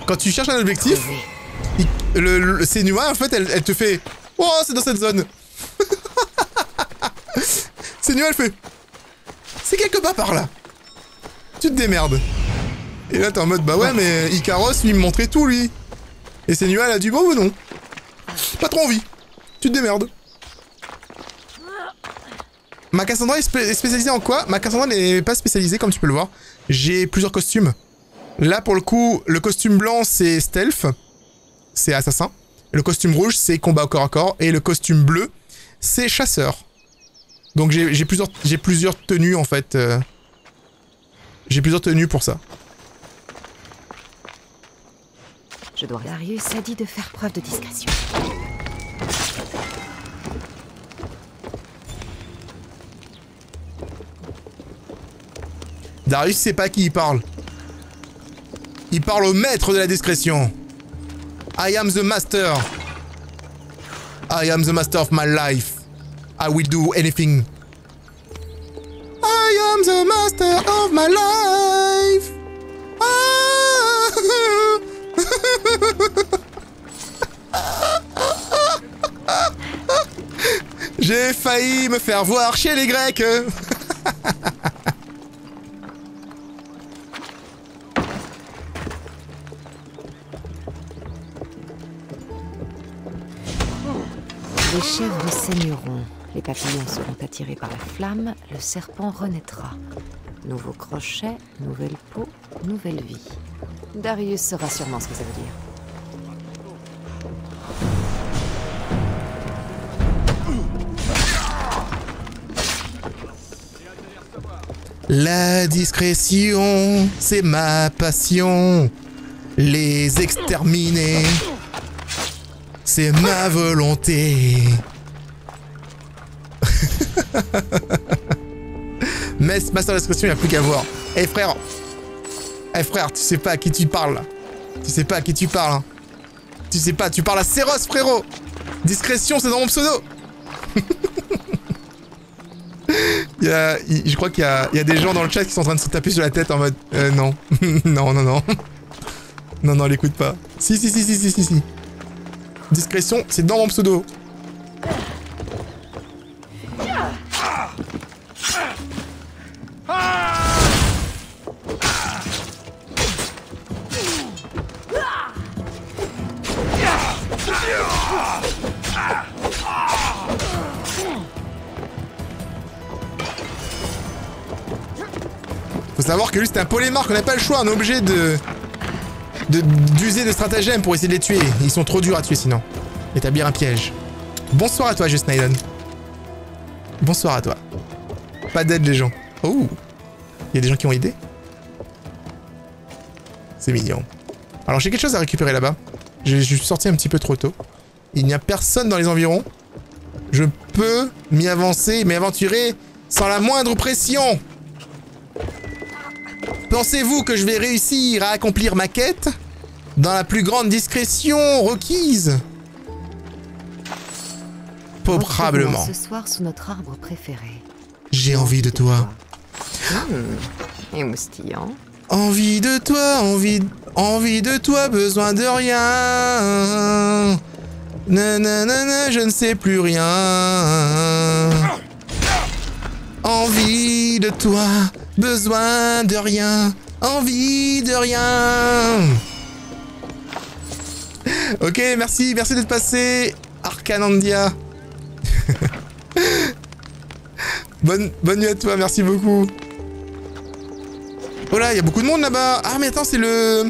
Quand tu cherches un objectif, Senua, en fait, elle te fait « Oh, c'est dans cette zone !» Senua, elle fait « C'est quelque part par là. Tu te démerdes. » Et là, t'es en mode « Bah ouais, mais Icaros, lui, il me montrait tout, lui. » Et Senua, elle a dit « Bon, bah non. Pas trop envie. Tu te démerdes. » Ma Cassandra est spécialisée en quoi? Ma Cassandra n'est pas spécialisée, comme tu peux le voir. J'ai plusieurs costumes. Là, pour le coup, le costume blanc, c'est stealth. C'est assassin. Le costume rouge, c'est combat au corps à corps. Et le costume bleu, c'est chasseur. Donc j'ai plusieurs tenues, en fait. J'ai plusieurs tenues pour ça. Je dois... Darius a dit de faire preuve de discrétion. Darius sait pas qui il parle. Il parle au maître de la discrétion. I am the master. I am the master of my life. I will do anything. I'm the master of my life. J'ai failli me faire voir chez les Grecs. Les chèvres saigneront, les papillons seront attirés par la flamme, le serpent renaîtra. Nouveau crochet, nouvelle peau, nouvelle vie. Darius saura sûrement ce que ça veut dire. La discrétion, c'est ma passion. Les exterminer, c'est ma volonté. Mais Master de discrétion, il n'y a plus qu'à voir. Eh frère, tu sais pas à qui tu parles là. Tu sais pas à qui tu parles. Hein. Tu sais pas, tu parles à Seiros, frérot. Discrétion, c'est dans mon pseudo. Je crois qu'il y a des gens dans le chat qui sont en train de se taper sur la tête en mode non. Non, l'écoute pas. Si. Discrétion, c'est dans mon pseudo. Faut savoir que lui c'est un polémarque, on n'a pas le choix, on est obligé d'user de stratagèmes pour essayer de les tuer. Ils sont trop durs à tuer sinon. Établir un piège. Bonsoir à toi, Just Naiden. Bonsoir à toi. Pas d'aide les gens. Oh, il y a des gens qui ont aidé. C'est mignon. Alors j'ai quelque chose à récupérer là-bas. Je suis sorti un petit peu trop tôt. Il n'y a personne dans les environs. Je peux m'y avancer, m'y aventurer sans la moindre pression. Pensez-vous que je vais réussir à accomplir ma quête dans la plus grande discrétion requise? Probablement. Ce soir sous notre arbre préféré. J'ai envie de toi. Émoustillant. Envie de toi, envie de toi, besoin de rien. Nanana, je ne sais plus rien. Envie de toi, besoin de rien, envie de rien. Ok, merci d'être passé, Arcanandia. Bonne nuit à toi, merci beaucoup. Oh là, il y a beaucoup de monde là-bas. Ah mais attends, c'est le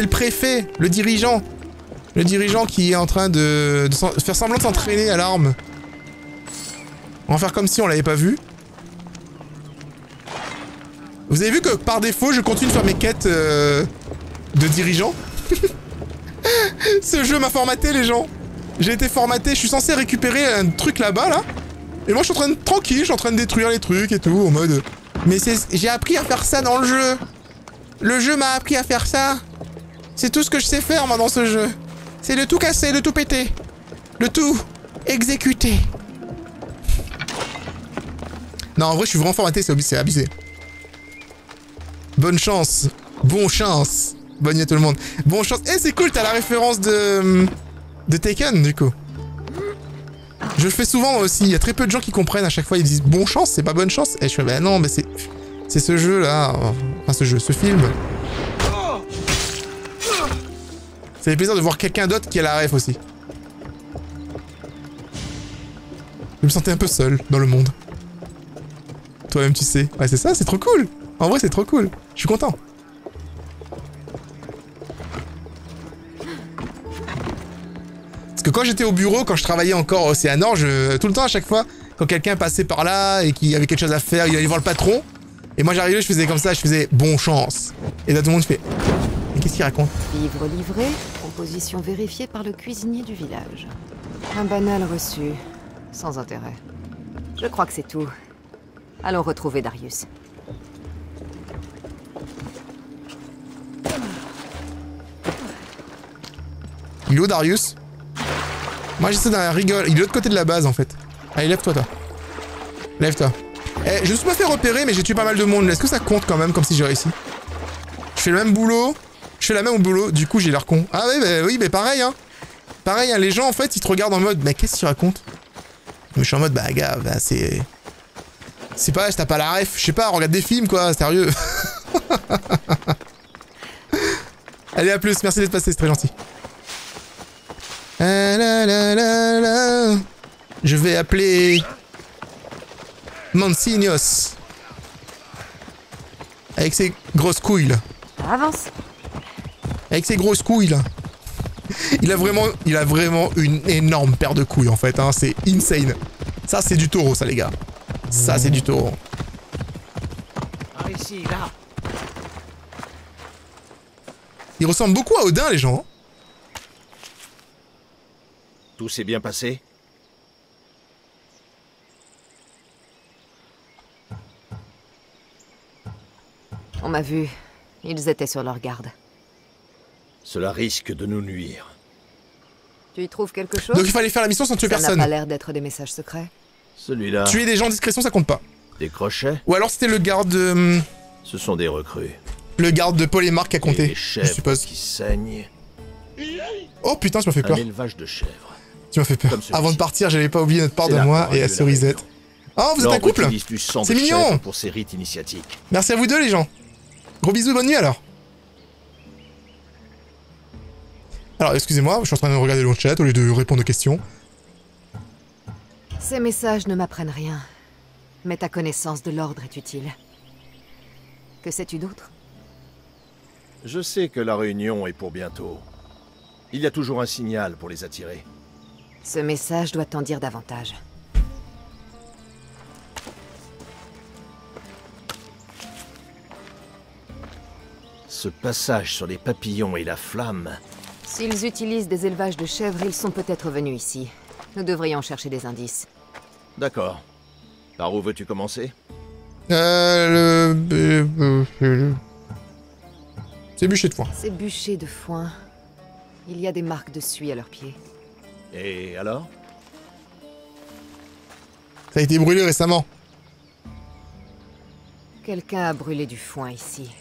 préfet, le dirigeant. Le dirigeant qui est en train de faire semblant de s'entraîner à l'arme. On va faire comme si on l'avait pas vu. Vous avez vu que par défaut, je continue de faire mes quêtes de dirigeant. Ce jeu m'a formaté, les gens. J'ai été formaté, je suis censé récupérer un truc là-bas, là. Et moi, je suis en train de... Tranquille, je suis en train de détruire les trucs et tout, en mode... Mais j'ai appris à faire ça dans le jeu. Le jeu m'a appris à faire ça. C'est tout ce que je sais faire, moi, dans ce jeu. C'est de tout casser, de tout péter. De tout exécuter. Non, en vrai, je suis vraiment formaté, c'est abusé. Bonne chance. Bon chance. Bonne nuit à tout le monde. Bon chance. Eh, c'est cool, t'as la référence de Taken, du coup. Je le fais souvent aussi. Il y a très peu de gens qui comprennent à chaque fois. Ils disent bon chance, c'est pas bonne chance. Et je fais bah non, mais c'est ce jeu-là. Enfin, ce film. Ça fait plaisir de voir quelqu'un d'autre qui a la ref aussi. Je me sentais un peu seul dans le monde. Toi-même, tu sais. Ouais, c'est ça, c'est trop cool. En vrai, c'est trop cool. Je suis content. Parce que quand j'étais au bureau, quand je travaillais encore au Océanor, tout le temps, à chaque fois, quand quelqu'un passait par là et qu'il avait quelque chose à faire, il allait voir le patron. Et moi, j'arrivais, je faisais comme ça, je faisais bon chance. Et là, tout le monde fait... Mais qu'est-ce qu'il raconte? Livre livré, composition vérifiée par le cuisinier du village. Un banal reçu, sans intérêt. Je crois que c'est tout. Allons retrouver Darius. Il est où, Darius? Moi, j'essaie d'un rigole. Il est de l'autre côté de la base, en fait. Allez, lève-toi, toi. Lève-toi. Eh, je me suis pas fait repérer, mais j'ai tué pas mal de monde. Est-ce que ça compte quand même, comme si j'ai réussi? Je fais le même boulot. Je fais la même au boulot, du coup j'ai l'air con. Ah ouais, bah, oui, mais pareil, hein. Pareil, hein, les gens, en fait, ils te regardent en mode, mais qu'est-ce qu'il raconte? Mais je suis en mode, bah, gars, bah, c'est... C'est pas, t'as pas la ref. Je sais pas, regarde des films, quoi, sérieux. Allez, à plus, merci d'être passé, c'est très gentil. Je vais appeler... Mansignos. Avec ses grosses couilles, là. Avance. Avec ses grosses couilles, là. Il a vraiment une énorme paire de couilles, en fait, hein. C'est insane. Ça, c'est du taureau, ça, les gars. Ça, c'est du taureau. Par ici, là. Ils ressemblent beaucoup à Odin, les gens. Tout s'est bien passé? On m'a vu. Ils étaient sur leur garde. Cela risque de nous nuire. Tu y trouves quelque chose? Donc il fallait faire la mission sans tuer Ça personne. n'a pas l'air d'être des messages secrets. Celui-là... Tuer des gens en discrétion, ça compte pas. Des crochets? Ou alors c'était le garde... Ce sont des recrues. le garde de Paul et Marc qui a compté, des je chèvres suppose. qui saignent. Oh putain, tu m'as fait peur. Un élevage de chèvres. Tu m'as fait peur. Avant de partir, j'avais pas oublié notre part de moi et à Cerisette. Oh, vous êtes un couple? C'est mignon. Pour ses rites initiatiques. Merci à vous deux, les gens. Gros bisous, bonne nuit alors. Alors, excusez-moi, je suis en train de regarder le chat au lieu de répondre aux questions. Ces messages ne m'apprennent rien. Mais ta connaissance de l'ordre est utile. Que sais-tu d'autre? Je sais que la réunion est pour bientôt. Il y a toujours un signal pour les attirer. Ce message doit t'en dire davantage. Ce passage sur les papillons et la flamme... S'ils utilisent des élevages de chèvres, ils sont peut-être venus ici. Nous devrions chercher des indices. D'accord. Par où veux-tu commencer? C'est bûcher de foin. Ces bûchers de foin. Il y a des marques de suie à leurs pieds. Et alors? Ça a été brûlé récemment. Quelqu'un a brûlé du foin ici.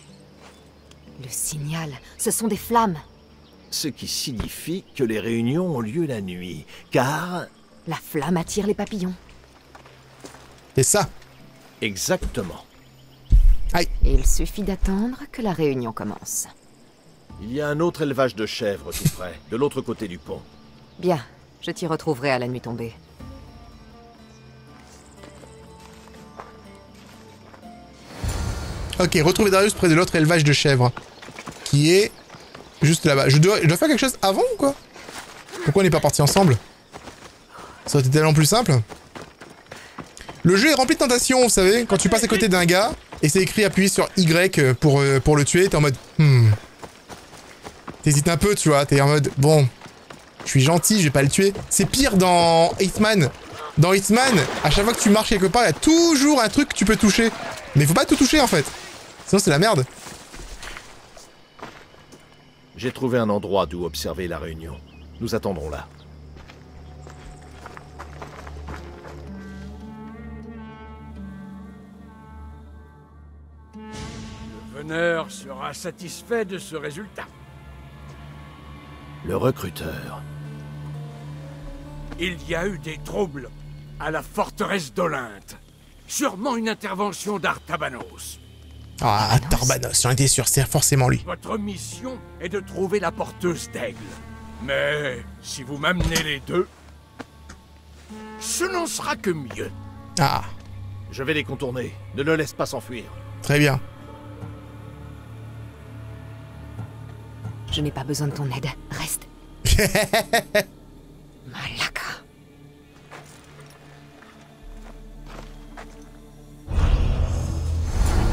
Le signal, ce sont des flammes. Ce qui signifie que les réunions ont lieu la nuit, car... La flamme attire les papillons. C'est ça. Exactement. Aïe. Et il suffit d'attendre que la réunion commence. Il y a un autre élevage de chèvres tout près, de l'autre côté du pont. Bien, je t'y retrouverai à la nuit tombée. Ok, retrouver Darius près de l'autre élevage de chèvres. Qui est... juste là-bas. Je dois faire quelque chose avant ou quoi? Pourquoi on n'est pas partis ensemble? Ça aurait été tellement plus simple. Le jeu est rempli de tentations, vous savez. Quand tu passes à côté d'un gars, et c'est écrit appuyer sur Y pour le tuer, t'es en mode... T'hésites un peu, tu vois. T'es en mode... Bon, je suis gentil, je vais pas le tuer. C'est pire dans Hitman. Dans Hitman, à chaque fois que tu marches quelque part, il y a toujours un truc que tu peux toucher. Mais faut pas tout toucher, en fait. Sinon, c'est la merde. J'ai trouvé un endroit d'où observer la réunion. Nous attendrons là. Le veneur sera satisfait de ce résultat. Le recruteur. Il y a eu des troubles à la forteresse d'Olynte. Sûrement une intervention d'Artabanos. Ah, Tarbanos, j'en étais sûr, c'est forcément lui. Votre mission est de trouver la porteuse d'aigle. Mais si vous m'amenez les deux, ce n'en sera que mieux. Ah, Je vais les contourner. Ne le laisse pas s'enfuir. très bien. Je n'ai pas besoin de ton aide. Reste. Malaka.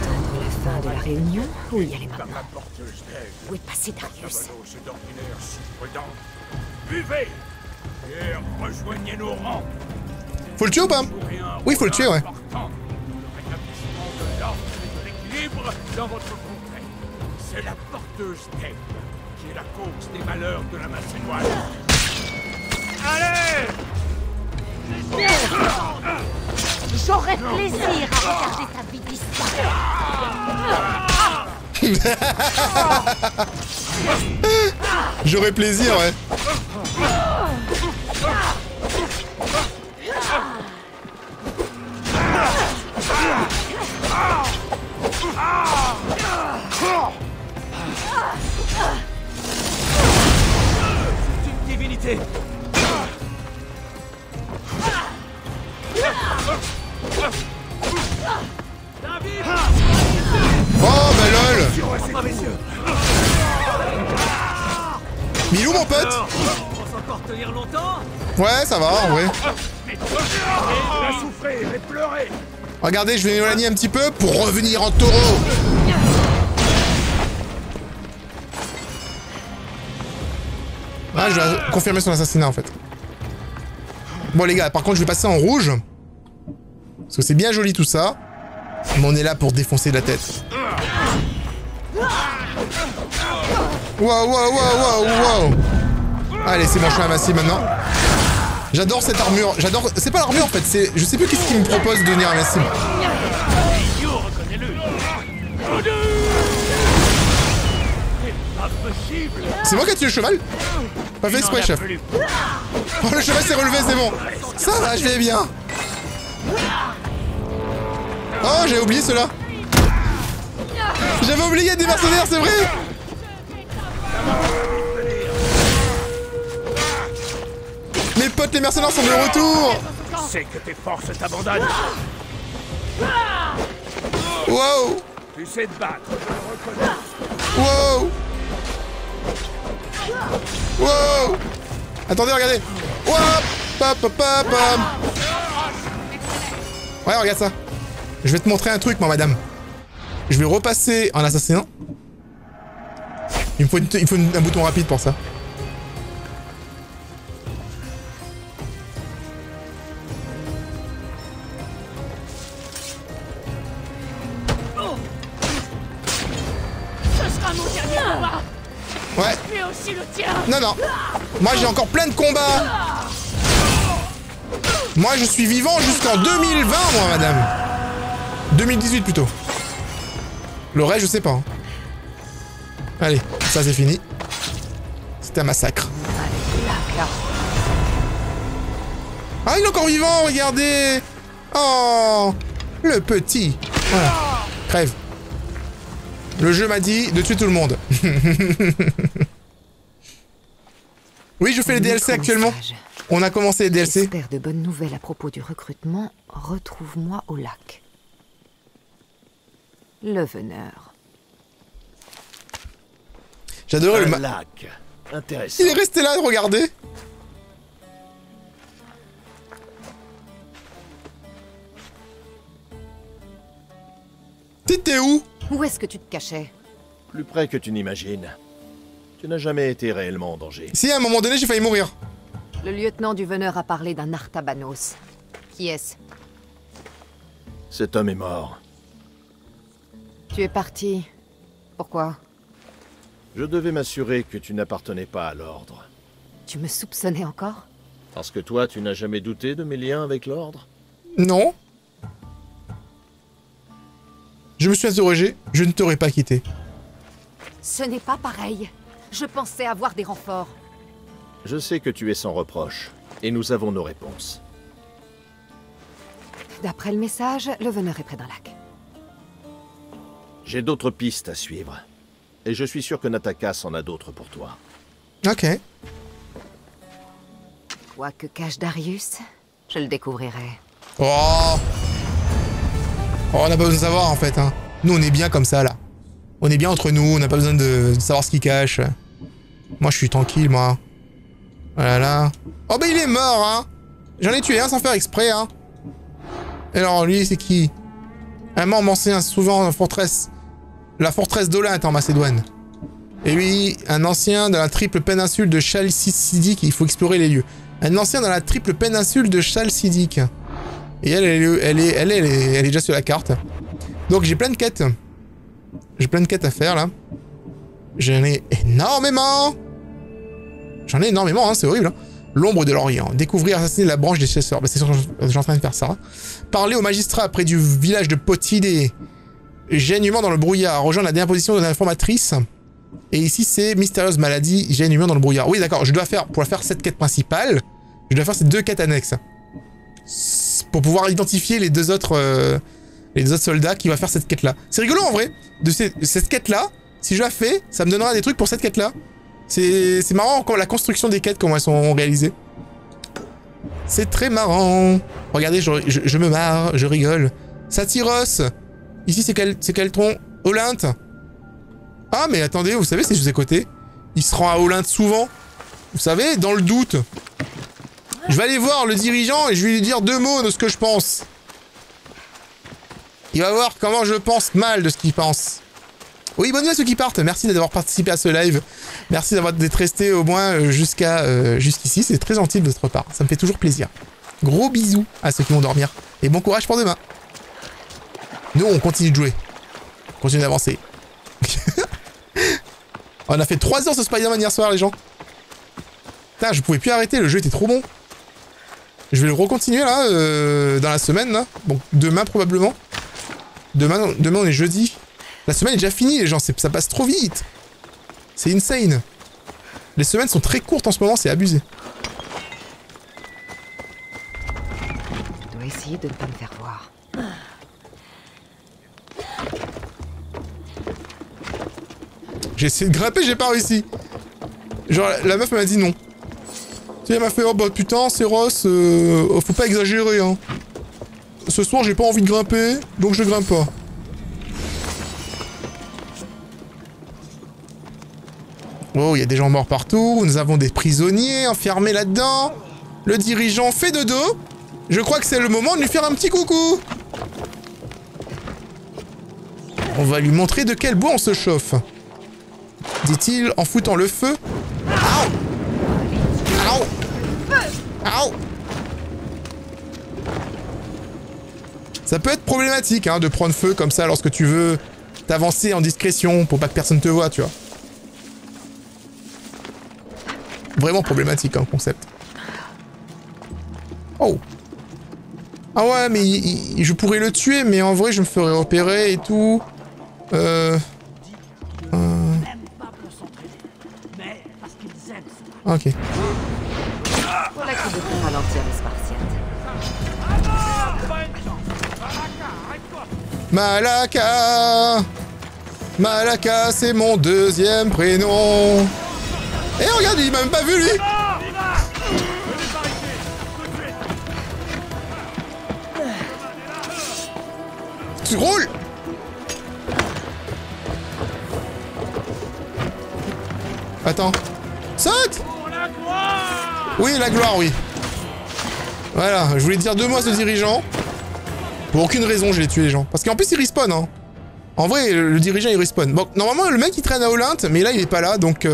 Attendre la fin de la réunion ou y aller maintenant? La porteuse d'aigle. Où est passé Darius? Artabanos est d'ordinaire si prudent. Buvez et rejoignez nos rangs. Faut le tuer ou pas? Oui, faut le tuer, ouais. Important. Le rétablissement de l'ordre et de l'équilibre dans votre contrée. C'est la porteuse d'aigle qui est la cause des malheurs de la Macédoine. Allez! J'aurais plaisir à regarder ta vie disparaître. J'aurais plaisir, ouais. C'est une divinité. Oh, bah lol. Milou, mon pote. On va encore tenir longtemps. Ouais, ça va, en vrai. Va souffrir et pleurer. Regardez, je vais m'éloigner un petit peu pour revenir en taureau. Ah, je vais confirmer son assassinat, en fait. Bon, les gars, par contre, je vais passer en rouge. Parce que c'est bien joli tout ça. Mais on est là pour défoncer la tête. Wow, wow, wow, wow, wow. Allez, c'est bon, je suis invincible maintenant. J'adore cette armure. J'adore... C'est pas l'armure, en fait. C'est... Je sais plus qu'est-ce qui me propose de devenir invincible. C'est moi qui ai tué le cheval? Pas fait exprès, chef. Oh, le cheval s'est relevé, c'est bon. Ça va, je vais bien. Oh, j'avais oublié cela. J'avais oublié des mercenaires, c'est vrai. Mes potes, les mercenaires sont de retour. C'est que tes forces t'abandonnent. Wow. Tu sais te battre, je le reconnais. Wow. Wow. Attendez, regardez. Wow. Pop, pop, pop, pop. Ouais, regarde ça. Je vais te montrer un truc, moi, madame. Je vais repasser en assassinant. Il me faut, un bouton rapide pour ça. Ce sera mon dernier combat. Ouais. Mais aussi le tien. Non, non. Moi, j'ai encore plein de combats. Moi, je suis vivant jusqu'en 2020, moi, madame. 2018, plutôt. Le reste, je sais pas. Hein. Allez, ça, c'est fini. C'était un massacre. Ah, il est encore vivant, regardez. Oh, le petit. Voilà. Crève. Le jeu m'a dit de tuer tout le monde. Oui, je fais les DLC actuellement. On a commencé les DLC. J'espère de bonnes nouvelles à propos du recrutement. Retrouve-moi au lac. Le veneur. J'adorais le lac. Intéressant. Il est resté là, regardez. T'étais où? Où est-ce que tu te cachais? Plus près que tu n'imagines. Tu n'as jamais été réellement en danger. Si, à un moment donné, j'ai failli mourir. Le lieutenant du veneur a parlé d'un Artabanos. Qui est-ce? Cet homme est mort. Tu es parti. Pourquoi? Je devais m'assurer que tu n'appartenais pas à l'ordre. Tu me soupçonnais encore? Parce que toi, tu n'as jamais douté de mes liens avec l'ordre? Non. Je me suis interrogé, je ne t'aurais pas quitté. Ce n'est pas pareil. Je pensais avoir des renforts. Je sais que tu es sans reproche, et nous avons nos réponses. D'après le message, le veneur est près d'un lac. J'ai d'autres pistes à suivre. Et je suis sûr que Natakas en a d'autres pour toi. Ok. Quoi que cache Darius, je le découvrirai. Oh, on n'a pas besoin de savoir en fait. Hein. Nous, on est bien comme ça là. On est bien entre nous, on n'a pas besoin de savoir ce qu'il cache. Moi, je suis tranquille, moi. Voilà. Oh bah il est mort, hein. J'en ai tué un sans faire exprès, hein. Et alors, lui, c'est qui? Un membre ancien, souvent en forteresse. La forteresse d'Olint en Macédoine. Et lui, un ancien de la triple péninsule de Chalcidique. Il faut explorer les lieux. Un ancien dans la triple péninsule de Chalcidique. Et elle est déjà sur la carte. Donc j'ai plein de quêtes. J'ai plein de quêtes à faire, là. J'en ai énormément. J'en ai énormément, hein, c'est horrible. Hein. L'ombre de l'Orient. Découvrir, assassiner la branche des chasseurs. Bah, c'est sûr que je suis en train de faire ça. Parler au magistrat près du village de Potidé. Gène humain dans le brouillard. Rejoindre la dernière position de l'informatrice. Et ici, c'est mystérieuse maladie. Gène humain dans le brouillard. Oui, d'accord. Je dois faire, pour faire cette quête principale, je dois faire ces 2 quêtes annexes. Pour pouvoir identifier les deux autres soldats qui vont faire cette quête-là. C'est rigolo en vrai. De cette quête-là, si je la fais, ça me donnera des trucs pour cette quête-là. C'est marrant quand la construction des quêtes, comment elles sont réalisées. C'est très marrant. Regardez, je me marre, je rigole. Satyros. Ici, c'est quel tronc? Olympe. Ah, mais attendez, vous savez, c'est juste à côté. Il se rend à Olympe souvent. Vous savez, dans le doute. Je vais aller voir le dirigeant et je vais lui dire 2 mots de ce que je pense. Il va voir comment je pense mal de ce qu'il pense. Oui, bonne nuit à ceux qui partent. Merci d'avoir participé à ce live. Merci d'être resté au moins jusqu'ici. C'est très gentil de votre part. Ça me fait toujours plaisir. Gros bisous à ceux qui vont dormir. Et bon courage pour demain. Nous, on continue de jouer. On continue d'avancer. On a fait 3 heures ce Spider-Man hier soir, les gens. Putain, je pouvais plus arrêter. Le jeu était trop bon. Je vais le recontinuer, là, dans la semaine, là. Bon, demain, probablement. Demain, on est jeudi. La semaine est déjà finie, les gens. Ça passe trop vite. C'est insane. Les semaines sont très courtes en ce moment, c'est abusé. Je dois essayer de ne pas me faire voir. J'ai essayé de grimper, j'ai pas réussi. Genre, la meuf m'a dit non. Tu sais, elle m'a fait, oh bah putain, c'est Ross, faut pas exagérer, hein. Ce soir, j'ai pas envie de grimper, donc je grimpe pas. Oh, il y a des gens morts partout, nous avons des prisonniers enfermés là-dedans. Le dirigeant fait de dos. Je crois que c'est le moment de lui faire un petit coucou. On va lui montrer de quel bois on se chauffe. Dit-il en foutant le feu. Aouh! Aouh! Aouh! Ça peut être problématique, hein, de prendre feu comme ça lorsque tu veux t'avancer en discrétion pour pas que personne te voie, tu vois. Vraiment problématique comme concept. Oh! Ah ouais, mais je pourrais le tuer, mais en vrai, je me ferais repérer et tout. Ok. Voilà qui devrait ralentir les Spartiates. Malaka! Malaka, c'est mon 2e prénom. Eh regarde, il m'a même pas vu lui. Tu roules. Attends. Saute. Oui, la gloire, oui. Voilà, je voulais dire 2 mots à ce dirigeant. Pour aucune raison, je l'ai tué les gens. Parce qu'en plus, il respawn, hein. En vrai, le dirigeant, il respawn. Bon, normalement, le mec, il traîne à Olympe, mais là, il est pas là, donc...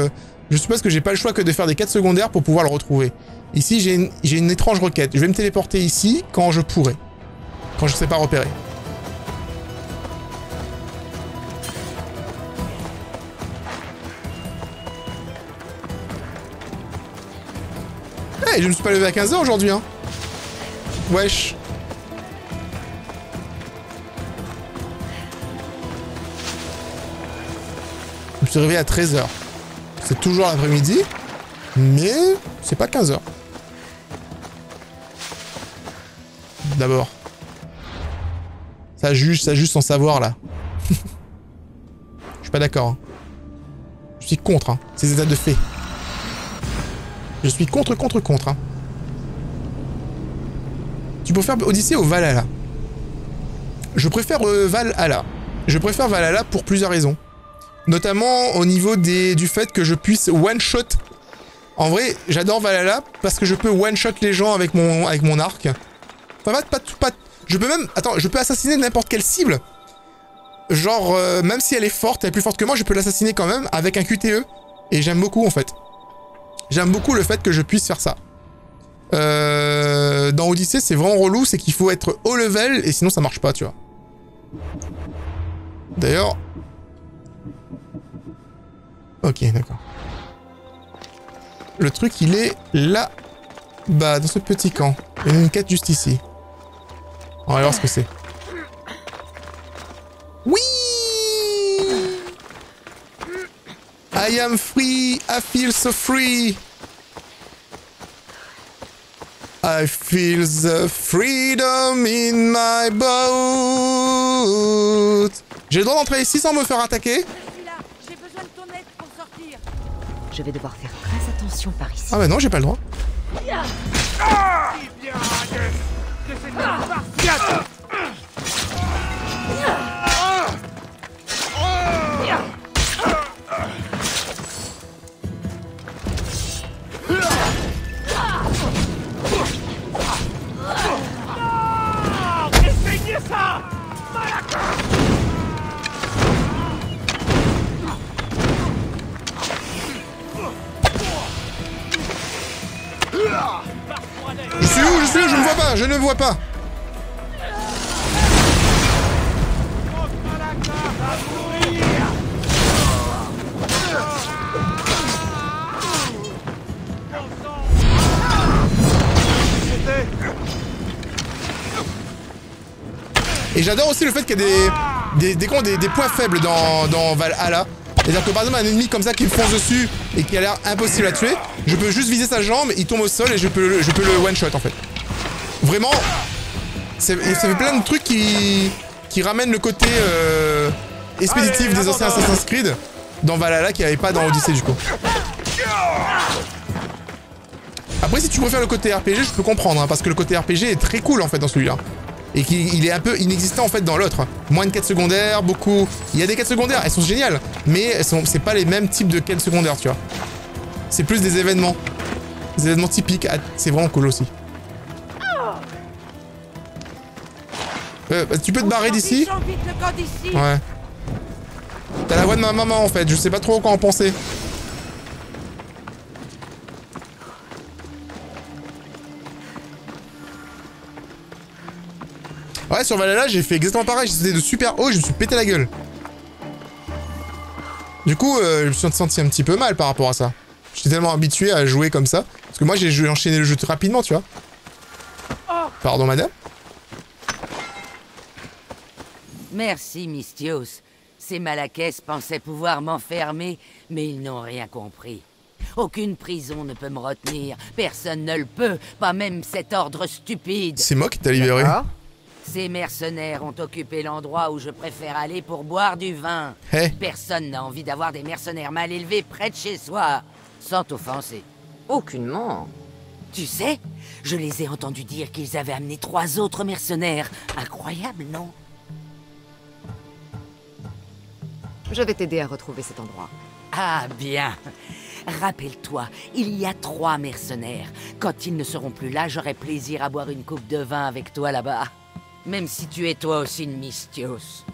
je suppose que j'ai pas le choix que de faire des quêtes secondaires pour pouvoir le retrouver. Ici, j'ai une étrange requête. Je vais me téléporter ici quand je pourrai. Quand je sais pas repérer. Hey, je me suis pas levé à 15 h aujourd'hui, hein. Wesh. Je me suis réveillé à 13 h. C'est toujours l'après-midi, mais c'est pas 15 h. D'abord. Ça juge sans savoir, là. Je suis pas d'accord. Hein. Je suis contre, hein, ces états de fait. Je suis contre. Hein. Tu préfères Odyssée ou Valhalla? Je préfère Valhalla. Je préfère Valhalla pour plusieurs raisons. Notamment au niveau du fait que je puisse one-shot. En vrai, j'adore Valhalla parce que je peux one-shot les gens avec mon arc. Enfin, pas... Je peux même... Attends, je peux assassiner n'importe quelle cible. Genre, même si elle est forte, elle est plus forte que moi, je peux l'assassiner quand même avec un QTE. Et j'aime beaucoup, en fait. J'aime beaucoup le fait que je puisse faire ça. Dans Odyssey, c'est vraiment relou, c'est qu'il faut être haut level et sinon ça marche pas, tu vois. D'ailleurs... Ok, d'accord. Le truc, il est là. Bah, dans ce petit camp. Il y a une quête juste ici. On va voir ce que c'est. Oui! I am free, I feel so free. I feel the freedom in my boat. J'ai le droit d'entrer ici sans me faire attaquer? J'ai besoin de ton aide pour sortir. Je vais devoir faire très attention par ici. Ah bah non, j'ai pas le droit. Essayez ça. Je suis où? Je suis où? Je ne vois pas, je ne vois pas. Et j'adore aussi le fait qu'il y a des points faibles dans Valhalla. C'est-à-dire que par exemple un ennemi comme ça qui me fonce dessus et qui a l'air impossible à tuer, je peux juste viser sa jambe, il tombe au sol et je peux le one-shot en fait. Vraiment, ça fait plein de trucs qui ramènent le côté expéditif des anciens Assassin's Creed dans Valhalla qu'il n'y avait pas dans Odyssey du coup. Après si tu préfères le côté RPG, je peux comprendre, hein, parce que le côté RPG est très cool en fait dans celui-là. Et qu'il est un peu inexistant en fait dans l'autre. Moins de quêtes secondaires, beaucoup... Il y a des quêtes secondaires, elles sont géniales, mais c'est pas les mêmes types de quêtes secondaires, tu vois. C'est plus des événements. Des événements typiques, c'est vraiment cool aussi. Tu peux te barrer d'ici? Ouais. T'as la voix de ma maman en fait, je sais pas trop quoi en penser. Ouais, sur Valhalla, j'ai fait exactement pareil. J'étais de super haut, je me suis pété la gueule. Du coup, je me suis senti un petit peu mal par rapport à ça. J'étais tellement habitué à jouer comme ça. Parce que moi, j'ai enchaîné le jeu très rapidement, tu vois. Pardon, madame. Merci, Misthios. Ces Malakès pensaient pouvoir m'enfermer, mais ils n'ont rien compris. Aucune prison ne peut me retenir. Personne ne le peut, pas même cet ordre stupide. C'est moi qui t'ai libéré. Ces mercenaires ont occupé l'endroit où je préfère aller pour boire du vin. Hey. Personne n'a envie d'avoir des mercenaires mal élevés près de chez soi, sans t'offenser. Aucunement. Tu sais, je les ai entendus dire qu'ils avaient amené 3 autres mercenaires. Incroyable, non? Je vais t'aider à retrouver cet endroit. Ah, bien. Rappelle-toi, il y a 3 mercenaires. Quand ils ne seront plus là, j'aurai plaisir à boire une coupe de vin avec toi là-bas. Même si tu es toi aussi une Misthios.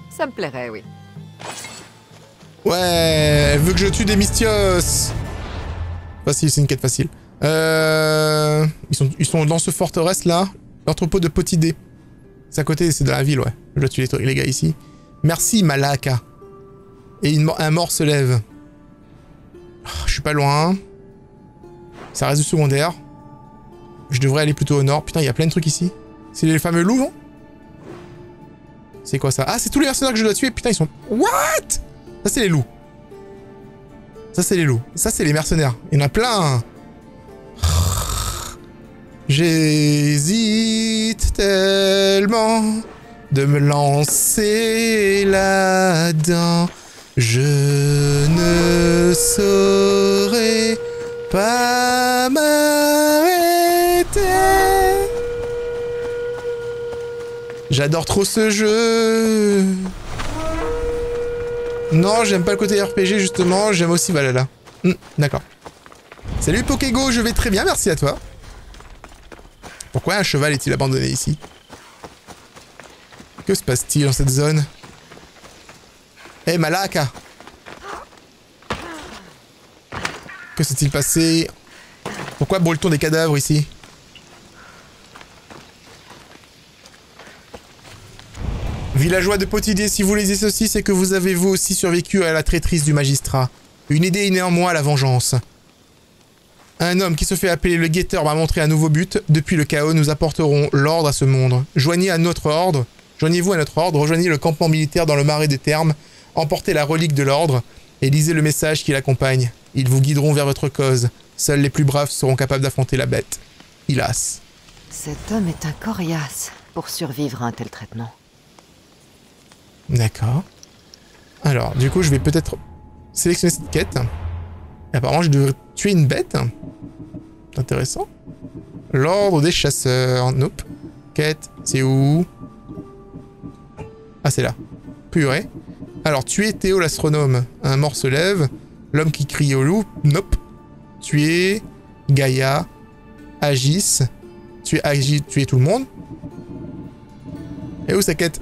Ça me plairait, oui. Ouais, elle veut que je tue des Misthios. Facile, c'est une quête facile. Ils sont dans ce forteresse là. L'entrepôt de Potidé. C'est à côté, c'est de la ville, ouais. Je dois tuer les gars ici. Merci, Malaka. Et un mort se lève. Oh, je suis pas loin. Ça reste du secondaire. Je devrais aller plutôt au nord. Putain, il y a plein de trucs ici. C'est les fameux loups, non? C'est quoi ça? Ah, c'est tous les mercenaires que je dois tuer. Putain, ils sont... What? Ça, c'est les loups. Ça, c'est les loups. Ça, c'est les mercenaires. Il y en a plein. J'hésite tellement de me lancer là-dedans. Je ne saurais pas m'arrêter. J'adore trop ce jeu. Non, j'aime pas le côté RPG justement, j'aime aussi Valhalla. D'accord. Salut Pokégo, je vais très bien, merci à toi. Pourquoi un cheval est-il abandonné ici? Que se passe-t-il dans cette zone? Hé, Malaka! Que s'est-il passé? Pourquoi brûle-t-on des cadavres ici? Villageois de Potidé, si vous lisez ceci, c'est que vous avez vous aussi survécu à la traîtrise du magistrat. Une idée est née en moi, la vengeance. Un homme qui se fait appeler le guetteur m'a montré un nouveau but. Depuis le chaos, nous apporterons l'ordre à ce monde. Joignez-vous à notre ordre, rejoignez le campement militaire dans le marais des Thermes, emportez la relique de l'ordre et lisez le message qui l'accompagne. Ils vous guideront vers votre cause. Seuls les plus braves seront capables d'affronter la bête. Hilas. Cet homme est un coriace pour survivre à un tel traitement. D'accord. Alors, du coup, je vais peut-être sélectionner cette quête. Et apparemment, je devrais tuer une bête. C'est intéressant. L'ordre des chasseurs. Nope. Quête, c'est où? Ah, c'est là. Purée. Alors, tuer Théo l'astronome. Un mort se lève. L'homme qui crie au loup. Nope. Tuer Gaïa. Agis. Tuer tout le monde. Et où sa quête?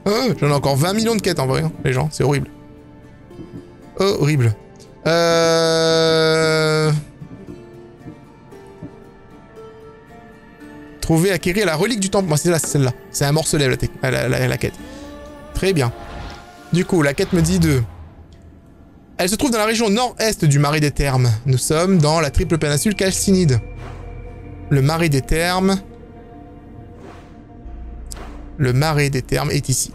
Oh, j'en ai encore 20 millions de quêtes en vrai, hein, les gens. C'est horrible. Horrible. Trouver, acquérir la relique du temple. Moi, c'est là, c'est celle-là. C'est un morcelet, la quête. Très bien. Du coup, la quête me dit de... Elle se trouve dans la région nord-est du marais des Thermes. Nous sommes dans la triple péninsule calcinide. Le marais des Thermes... Le marais des Thermes est ici.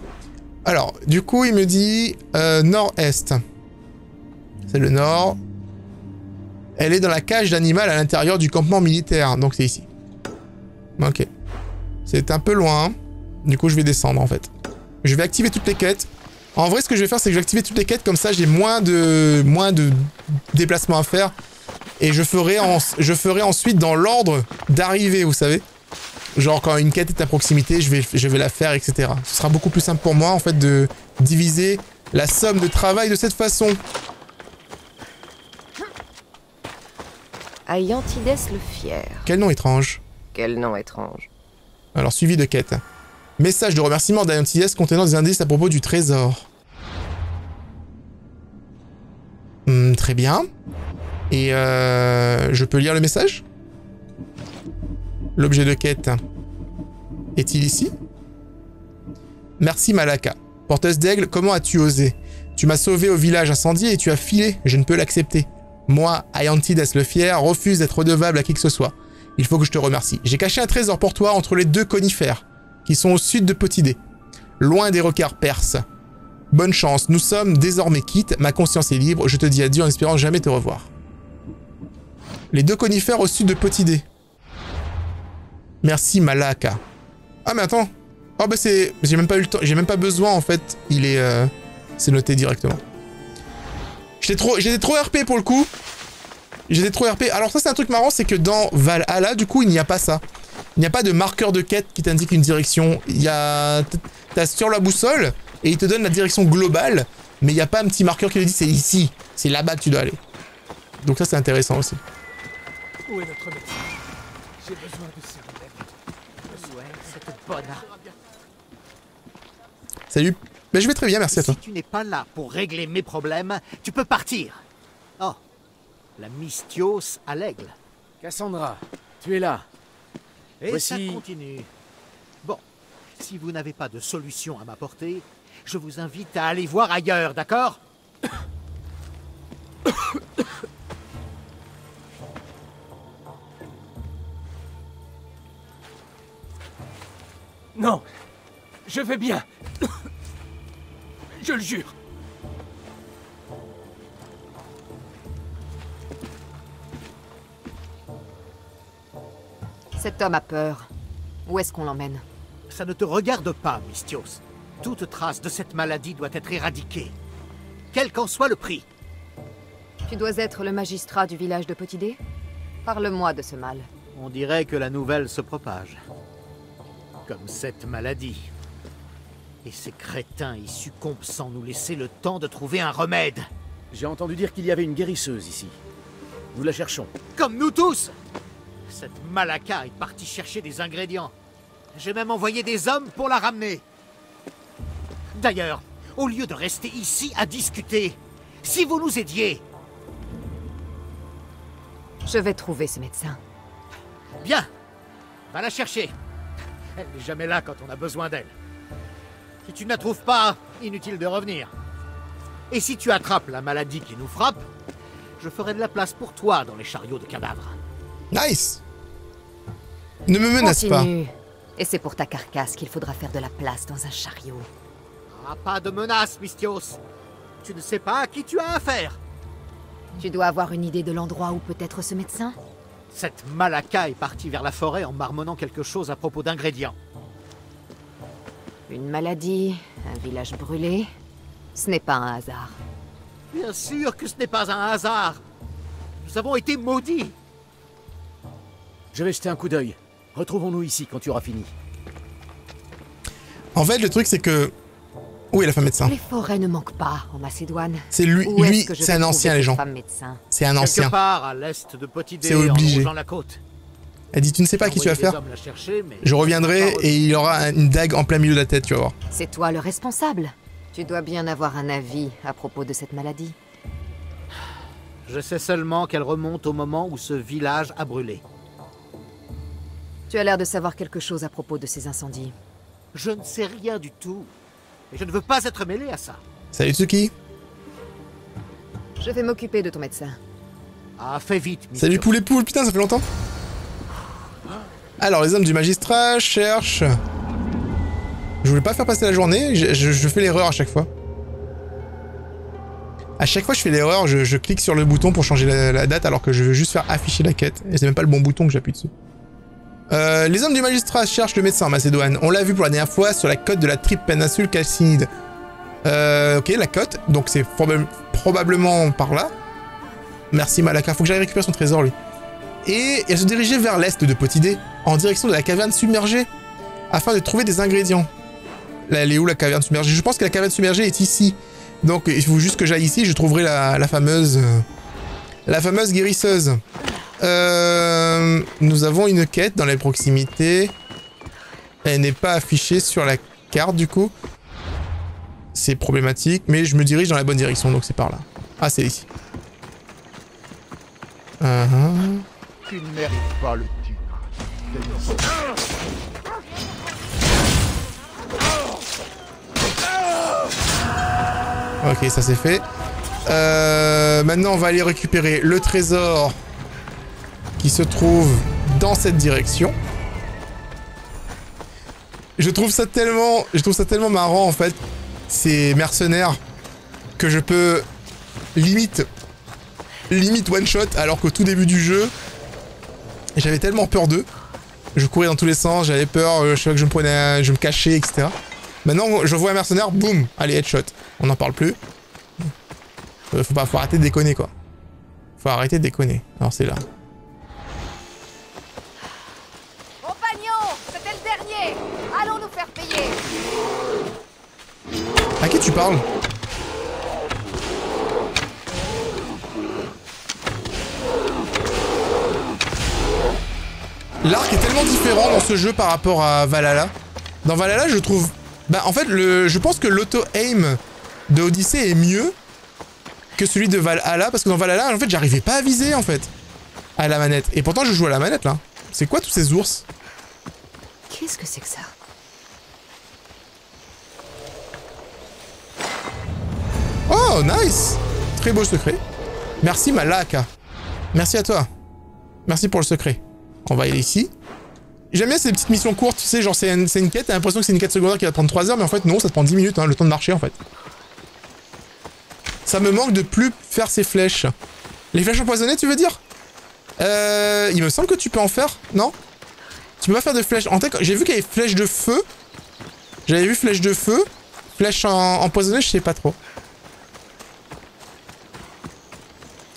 Alors, du coup, il me dit nord-est. C'est le nord. Elle est dans la cage d'animal à l'intérieur du campement militaire. Donc c'est ici. Ok. C'est un peu loin. Du coup, je vais descendre en fait. Je vais activer toutes les quêtes. En vrai, ce que je vais faire, c'est que je vais activer toutes les quêtes. Comme ça, j'ai moins de déplacements à faire. Et je ferai ensuite dans l'ordre d'arrivée, vous savez. Genre quand une quête est à proximité, je vais la faire, etc. Ce sera beaucoup plus simple pour moi en fait de diviser la somme de travail de cette façon. Ayantides le Fier. Quel nom étrange. Quel nom étrange. Alors suivi de quête. Message de remerciement d'Ayantides contenant des indices à propos du trésor. Très bien. Et je peux lire le message? L'objet de quête est-il ici? Merci Malaka. Porteuse d'aigle, comment as-tu osé? Tu m'as sauvé au village incendié et tu as filé. Je ne peux l'accepter. Moi, Ayantides le Fier, refuse d'être redevable à qui que ce soit. Il faut que je te remercie. J'ai caché un trésor pour toi entre les deux conifères, qui sont au sud de Potidée, loin des regards perses. Bonne chance, nous sommes désormais quittes, ma conscience est libre, je te dis adieu en espérant jamais te revoir. Les deux conifères au sud de Potidée. Merci Malaka. Ah mais attends. Oh bah c'est... J'ai même pas eu le temps. J'ai même pas besoin en fait. Il est... C'est noté directement. J'étais trop RP pour le coup. J'étais trop RP. Alors ça c'est un truc marrant, c'est que dans Valhalla, du coup, il n'y a pas ça. Il n'y a pas de marqueur de quête qui t'indique une direction. Il y a... T'as sur la boussole et il te donne la direction globale. Mais il n'y a pas un petit marqueur qui te dit c'est ici. C'est là-bas que tu dois aller. Donc ça c'est intéressant aussi. Où est notre médecin? J'ai besoin de ces remèdes. Ouais, cette bonne. Salut. Mais je vais très bien, merci à toi. Si tu n'es pas là pour régler mes problèmes, tu peux partir. Oh, la Misthios à l'aigle. Cassandra, tu es là. Et Voici... ça continue. Bon, si vous n'avez pas de solution à m'apporter, je vous invite à aller voir ailleurs, d'accord? Non, je vais bien. Je le jure. Cet homme a peur. Où est-ce qu'on l'emmène? Ça ne te regarde pas, Misthios. Toute trace de cette maladie doit être éradiquée. Quel qu'en soit le prix. Tu dois être le magistrat du village de Potidée? Parle-moi de ce mal. On dirait que la nouvelle se propage. Comme cette maladie. Et ces crétins y succombent sans nous laisser le temps de trouver un remède. J'ai entendu dire qu'il y avait une guérisseuse ici. Nous la cherchons. Comme nous tous! Cette Malaka est partie chercher des ingrédients. J'ai même envoyé des hommes pour la ramener. D'ailleurs, au lieu de rester ici à discuter, si vous nous aidiez... Je vais trouver ce médecin. Bien. Va la chercher. Elle n'est jamais là quand on a besoin d'elle. Si tu ne la trouves pas, inutile de revenir. Et si tu attrapes la maladie qui nous frappe, je je ferai de la place pour toi dans les chariots de cadavres. Nice. Ne me menace pas. Continue. Et c'est pour ta carcasse qu'il faudra faire de la place dans un chariot. Ah, pas de menace, Mystios. Tu ne sais pas à qui tu as affaire. Tu dois avoir une idée de l'endroit où peut être ce médecin? Cette Malaka est partie vers la forêt en marmonnant quelque chose à propos d'ingrédients. Une maladie, un village brûlé. Ce n'est pas un hasard. Bien sûr que ce n'est pas un hasard. Nous avons été maudits. Je vais jeter un coup d'œil. Retrouvons-nous ici quand tu auras fini. En fait, le truc, c'est que... Où est la femme médecin? Les forêts ne manquent pas en Macédoine. C'est lui, Où est-ce lui que je c'est vais un trouver ancien, les cette gens. femme médecin? C'est un ancien. Quelque part à l'est de Potidée, C'est obligé. en longeant la côte. Elle dit, tu ne sais pas à qui tu as affaire? Je reviendrai et il aura une dague en plein milieu de la tête, tu vas voir. C'est toi le responsable. Tu dois bien avoir un avis à propos de cette maladie. Je sais seulement qu'elle remonte au moment où ce village a brûlé. Tu as l'air de savoir quelque chose à propos de ces incendies. Je ne sais rien du tout. Et je ne veux pas être mêlé à ça. Salut Tsuki. Je vais m'occuper de ton médecin. Ah, fais vite, Mystios. Salut poulet poule, putain, ça fait longtemps. Alors, les hommes du magistrat cherchent... Je voulais pas faire passer la journée, je fais l'erreur à chaque fois. À chaque fois je fais l'erreur, je clique sur le bouton pour changer la date alors que je veux juste faire afficher la quête. Et c'est même pas le bon bouton que j'appuie dessus. Les hommes du magistrat cherchent le médecin en Macédoine. On l'a vu pour la dernière fois sur la côte de la triple péninsule calcinide. Ok, la côte, donc c'est probablement par là. Merci Malaka, faut que j'aille récupérer son trésor lui. Et elle se dirigeait vers l'est de Potidée, en direction de la caverne submergée, afin de trouver des ingrédients. Là, elle est où la caverne submergée? Je pense que la caverne submergée est ici. Donc il faut juste que j'aille ici, je trouverai la fameuse guérisseuse. Nous avons une quête dans les proximités. Elle n'est pas affichée sur la carte du coup. C'est problématique, mais je me dirige dans la bonne direction, donc c'est par là. Ah, c'est ici. Tu ne mérites pas le titre. Ok, ça c'est fait. Maintenant, on va aller récupérer le trésor qui se trouve dans cette direction. Je trouve ça tellement marrant en fait, ces mercenaires, que je peux limite one shot, alors qu'au tout début du jeu, j'avais tellement peur d'eux. Je courais dans tous les sens, j'avais peur, je savais que je me cachais, etc. Maintenant, je vois un mercenaire, boum, allez, headshot. On n'en parle plus. Faut arrêter de déconner, quoi. Faut arrêter de déconner. Alors, c'est là. Compagnons, c'était le dernier. Allons nous faire payer. À qui tu parles? L'arc est tellement différent dans ce jeu par rapport à Valhalla. Dans Valhalla, je trouve... Bah, en fait, je pense que l'auto-aim de Odyssey est mieux que celui de Valhalla, parce que dans Valhalla, en fait, j'arrivais pas à viser, en fait, à la manette. Et pourtant, je joue à la manette, là. C'est quoi tous ces ours? Qu'est-ce que c'est que ça? Oh, nice! Très beau secret. Merci, Malaka. Merci à toi. Merci pour le secret. On va aller ici. J'aime bien ces petites missions courtes, tu sais, genre c'est une quête, t'as l'impression que c'est une quête secondaire qui va prendre 3 heures, mais en fait non, ça te prend 10 minutes, hein, le temps de marcher en fait. Ça me manque de plus faire ces flèches. Les flèches empoisonnées, tu veux dire? Il me semble que tu peux en faire, non? Tu peux pas faire de flèches. En fait, j'ai vu qu'il y avait flèches de feu. J'avais vu flèches de feu. Flèches empoisonnées, je sais pas trop.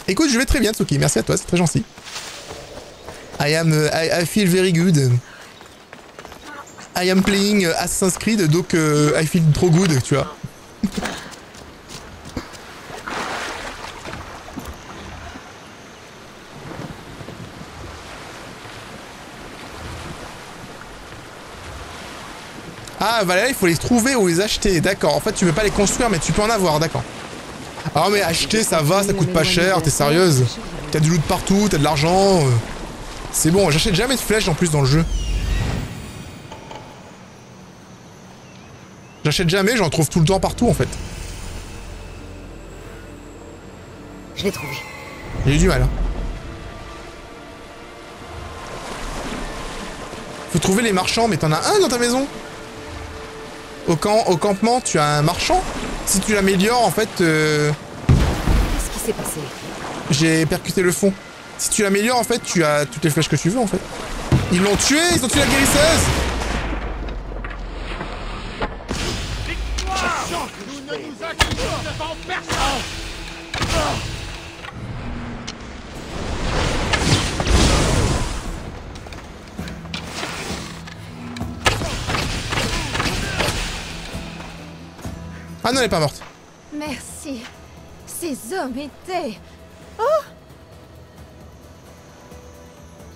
Écoute, je vais très bien, Tsuki. Merci à toi, c'est très gentil. I feel very good. I am playing Assassin's Creed, donc I feel trop good, tu vois. Ah, voilà, il faut les trouver ou les acheter, d'accord. En fait, tu peux pas les construire, mais tu peux en avoir, d'accord. Ah, mais acheter, ça va, ça coûte pas cher, t'es sérieuse? T'as du loot partout, t'as de l'argent. C'est bon, j'achète jamais de flèches en plus dans le jeu. J'achète jamais, j'en trouve tout le temps partout en fait. Je l'ai trouvé. J'ai eu du mal. Hein. Faut trouver les marchands, mais t'en as un dans ta maison. Au campement, tu as un marchand. Si tu l'améliores, en fait... Qu'est-ce qui s'est passé? J'ai percuté le fond. Si tu l'améliores, en fait, tu as toutes les flèches que tu veux, en fait. Ils l'ont tué, ils ont tué la guérisseuse. Nous ne nous accusons devant personne. Ah non, elle est pas morte. Merci. Ces hommes étaient... Oh!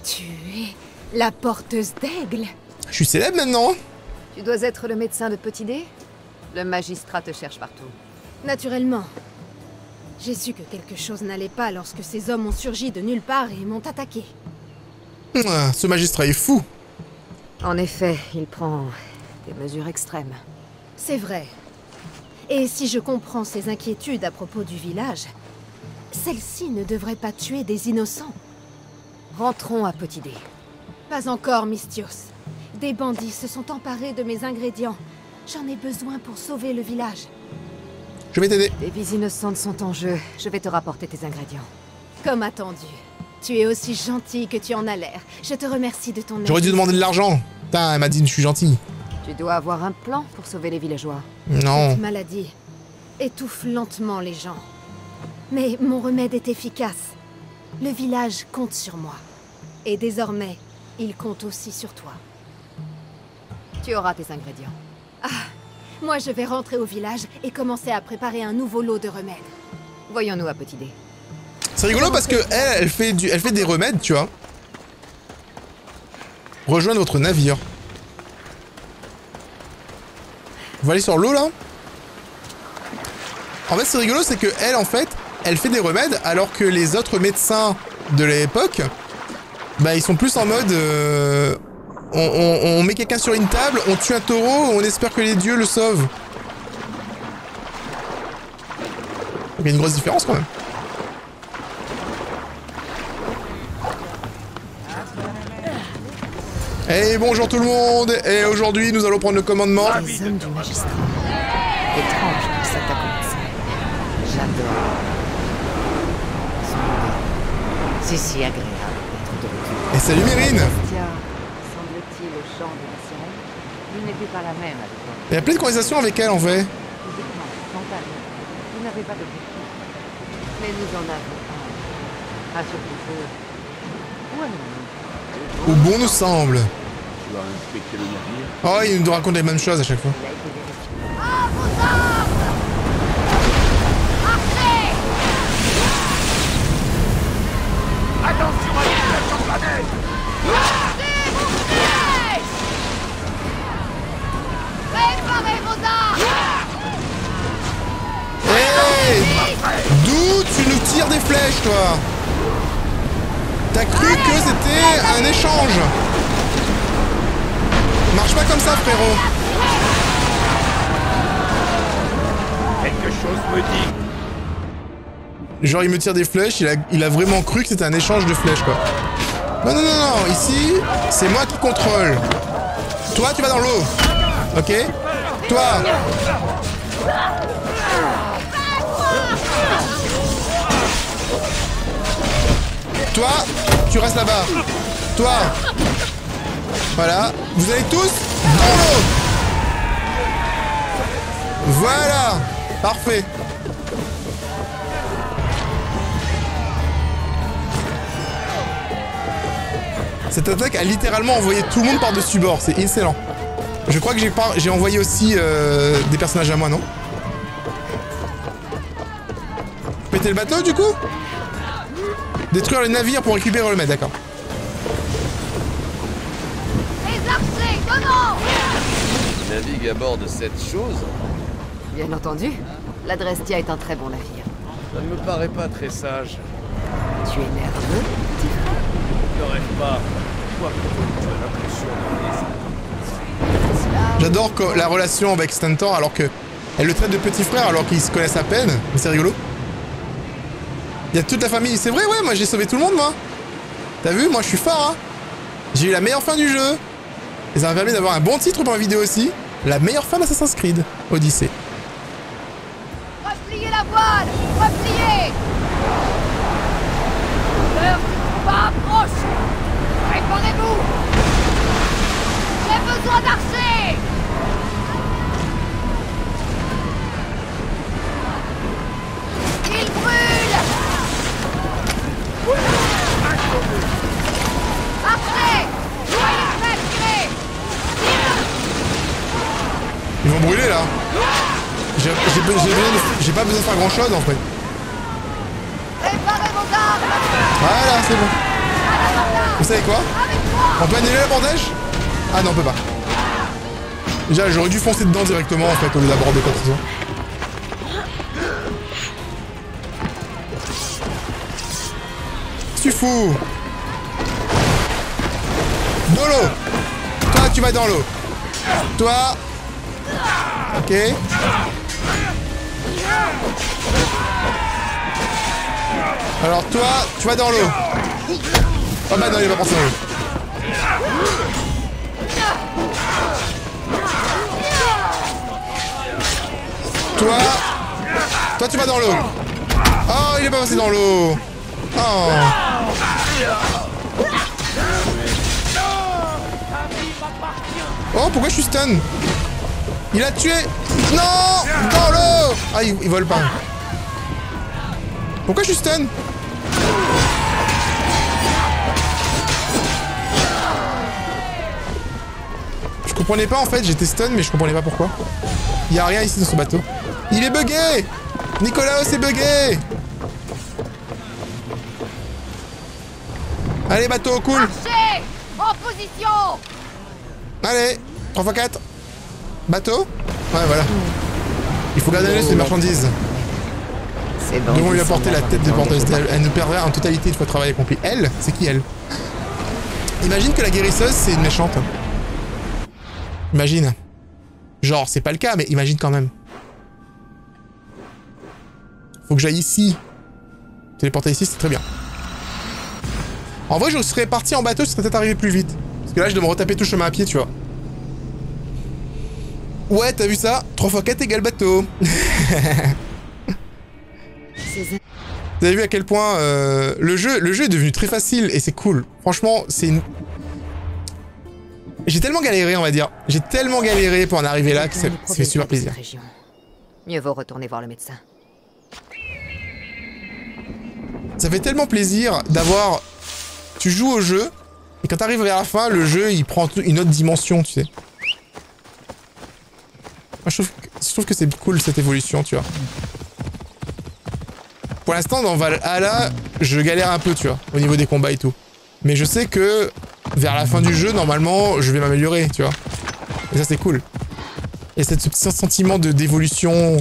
Tu es la porteuse d'aigle. Je suis célèbre maintenant. Hein. Tu dois être le médecin de Petit D? Le magistrat te cherche partout. Naturellement. J'ai su que quelque chose n'allait pas lorsque ces hommes ont surgi de nulle part et m'ont attaqué. Ah, ce magistrat est fou. En effet, il prend des mesures extrêmes. C'est vrai. Et si je comprends ses inquiétudes à propos du village, celle-ci ne devrait pas tuer des innocents. Rentrons à Petit D. Pas encore, Misthios. Des bandits se sont emparés de mes ingrédients. J'en ai besoin pour sauver le village. Je vais t'aider. Des vies innocentes sont en jeu. Je vais te rapporter tes ingrédients. Comme attendu. Tu es aussi gentil que tu en as l'air. Je te remercie de ton aide. J'aurais dû demander de l'argent. Putain, elle m'a dit que je suis gentil. Tu dois avoir un plan pour sauver les villageois. Non. Cette maladie étouffe lentement les gens. Mais mon remède est efficace. Le village compte sur moi. Et désormais, il compte aussi sur toi. Tu auras tes ingrédients. Ah, moi je vais rentrer au village et commencer à préparer un nouveau lot de remèdes. Voyons-nous à Petit D. C'est rigolo parce que elle fait des remèdes, tu vois. Rejoindre votre navire. On va aller sur l'eau là. En fait, c'est rigolo, c'est que elle, en fait, elle fait des remèdes alors que les autres médecins de l'époque, bah ils sont plus en mode on met quelqu'un sur une table, on tue un taureau, on espère que les dieux le sauvent. Il y a une grosse différence quand même. Hey, bonjour tout le monde. Et aujourd'hui, nous allons prendre le commandement. Les hommes du magistrat. Étrange qu'ils s'attaquent comme ça. J'adore. C'est si agréable d'être de retour. Et salut Mérine. Semble-t-il au chant de la sirène, il n'était pas la même avec moi. Il y a plein de conversations avec elle en fait. Physiquement, mentalement, vous n'avez pas d'objectif. Mais nous en avons un. Un surtout peu. Où allons-nous? Où bon nous semble. Tu as inspecté le navire? Oh, il nous raconte les mêmes choses à chaque fois. Il a été vérifié. À vos armes! Marchez! Attention à l'explosion de la neige! Marchez, vous pieds! Préparez vos armes! Hey! D'où tu nous tires des flèches, toi? T'as cru que c'était un échange? Marche pas comme ça, frérot. Quelque chose me dit. Genre, il me tire des flèches, il a vraiment cru que c'était un échange de flèches, quoi. Non, non, non, non, ici, c'est moi qui contrôle. Toi, tu vas dans l'eau. Ok? Toi. Toi, tu restes là-bas. Toi. Voilà. Vous allez tous dans l'eau. Voilà. Parfait. Cette attaque a littéralement envoyé tout le monde par-dessus bord. C'est excellent. Je crois que j'ai envoyé aussi des personnages à moi, non? Péter le bateau, du coup? Détruire le navire pour récupérer le remède, d'accord. Les archers, comment? Tu navigues à bord de cette chose? Bien entendu. La Drestia est un très bon navire. Ça ne me paraît pas très sage. Tu es nerveux, petit frère? Ne rêve pas. Quoi que tu as l'impression. J'adore la relation avec Stentor alors que elle le traite de petit frère alors qu'ils se connaissent à peine. Mais c'est rigolo. Il y a toute la famille. C'est vrai, ouais, moi j'ai sauvé tout le monde, moi. T'as vu, moi je suis fort, hein. J'ai eu la meilleure fin du jeu. Et ça m'a permis d'avoir un bon titre pour la vidéo aussi. La meilleure fin d'Assassin's Creed Odyssey. Repliez la voile! Repliez! L'heure du combat approche! Préparez-vous! J'ai besoin d'archers! Il brûle! Archers! Jouez les frères, tirez! Ils vont brûler là. J'ai pas besoin de faire grand chose en fait. Préparez vos armes! Voilà, c'est bon. Vous savez quoi? On peut annuler l'abordage? Ah non, on peut pas. Déjà, j'aurais dû foncer dedans directement en fait au lieu d'aborder quoi que ce soit. Tu fous. Dans l'eau. Toi, tu vas dans l'eau. Toi. Ok. Alors toi, tu vas dans l'eau. Oh bah non, il va pas passer dans l'eau. Toi, tu vas dans l'eau. Oh, il est pas passé dans l'eau. Oh. Oh, pourquoi je suis stun? Il a tué. Non. Dans l'eau. Ah, il vole pas. Pourquoi je suis stun? Je comprenais pas en fait, j'étais stun mais je comprenais pas pourquoi. Il y a rien ici dans ce bateau. Il est bugué. Nicolas est bugué. Allez bateau, cool. Marchez! En position! Allez, 3x4. Bateau? Ouais, voilà. Il faut garder l'œil sur les marchandises. Nous devons lui apporter la tête de porteuse. Elle nous perdra en totalité une fois le travail accompli. Elle? C'est qui elle? Imagine que la guérisseuse, c'est une méchante. Imagine. Genre, c'est pas le cas, mais imagine quand même. Faut que j'aille ici. Téléporter ici, c'est très bien. En vrai, je serais parti en bateau, je serais peut-être arrivé plus vite. Parce que là, je dois me retaper tout le chemin à pied, tu vois. Ouais, t'as vu ça? 3x4 égale bateau. Vous avez vu à quel point le jeu est devenu très facile et c'est cool. Franchement, c'est une... J'ai tellement galéré, on va dire. J'ai tellement galéré pour en arriver là que ça fait super plaisir. Mieux vaut retourner voir le médecin. Ça fait tellement plaisir d'avoir... Tu joues au jeu, et quand t'arrives vers la fin, le jeu, il prend une autre dimension, tu sais. Moi, je trouve que c'est cool, cette évolution, tu vois. Pour l'instant, dans Valhalla, je galère un peu, tu vois, au niveau des combats et tout. Mais je sais que, vers la fin du jeu, normalement, je vais m'améliorer, tu vois. Et ça, c'est cool. Et ce petit sentiment d'évolution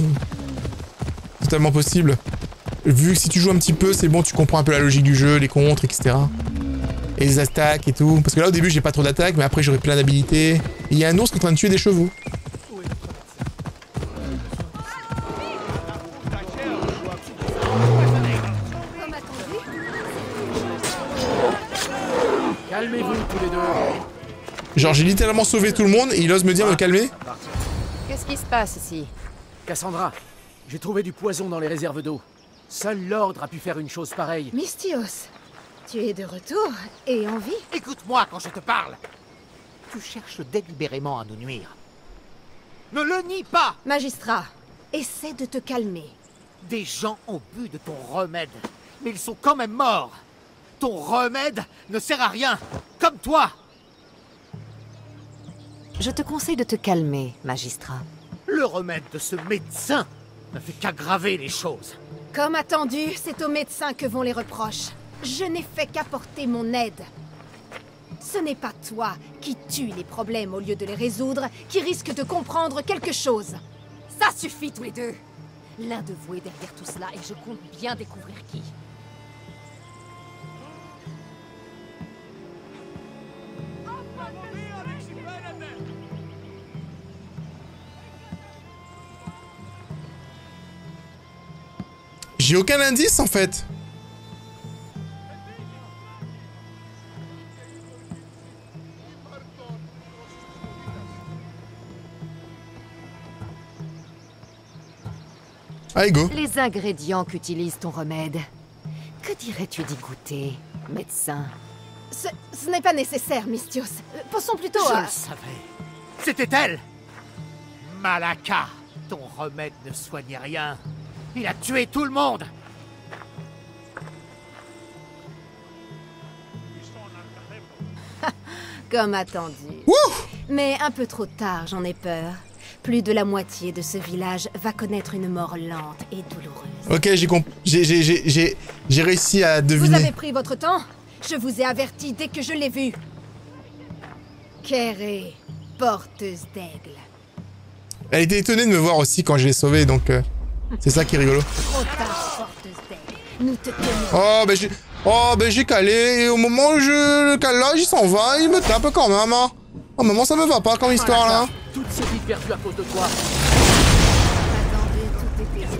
totalement possible. Vu que si tu joues un petit peu, c'est bon, tu comprends un peu la logique du jeu, les contres, etc. Et les attaques et tout. Parce que là, au début, j'ai pas trop d'attaques, mais après, j'aurai plein d'habilités. Et il y a un ours qui est en train de tuer des chevaux. Calmez-vous tous les deux. Genre, j'ai littéralement sauvé tout le monde et il ose me dire de calmer. Qu'est-ce qui se passe ici? Cassandra, j'ai trouvé du poison dans les réserves d'eau. Seul l'ordre a pu faire une chose pareille. Mystios, tu es de retour et en vie? Écoute-moi quand je te parle. Tu cherches délibérément à nous nuire. Ne le nie pas! Magistrat, essaie de te calmer. Des gens ont bu de ton remède, mais ils sont quand même morts. Ton remède ne sert à rien, comme toi. Je te conseille de te calmer, magistrat. Le remède de ce médecin ne fait qu'aggraver les choses. Comme attendu, c'est au médecin que vont les reproches. Je n'ai fait qu'apporter mon aide. Ce n'est pas toi qui tue les problèmes au lieu de les résoudre, qui risque de comprendre quelque chose. Ça suffit tous les deux. L'un de vous est derrière tout cela et je compte bien découvrir qui. J'ai aucun indice en fait. Allez, go. Les ingrédients qu'utilise ton remède. Que dirais-tu d'y goûter, médecin? Ce n'est pas nécessaire, Misthios. Pensons plutôt Je à... le savais. C'était elle. Malaka. Ton remède ne soignait rien. Il a tué tout le monde. Comme attendu. Wouh! Mais un peu trop tard, j'en ai peur. Plus de la moitié de ce village va connaître une mort lente et douloureuse. Ok, j'ai réussi à Vous deviner. avez pris votre temps? Je vous ai averti dès que je l'ai vue. Kéré, porteuse d'aigle. Elle était étonnée de me voir aussi quand je l'ai sauvée, donc c'est ça qui est rigolo. Trop tard, porteuse d'aigle. Nous te tenons. Oh, ben j'ai calé, et au moment où je le cale là, il s'en va, il me tape quand même, hein. Oh, maman, ça me va pas comme histoire, là. Toutes ces vies perdues à cause de toi. Attendez, tout est perdu.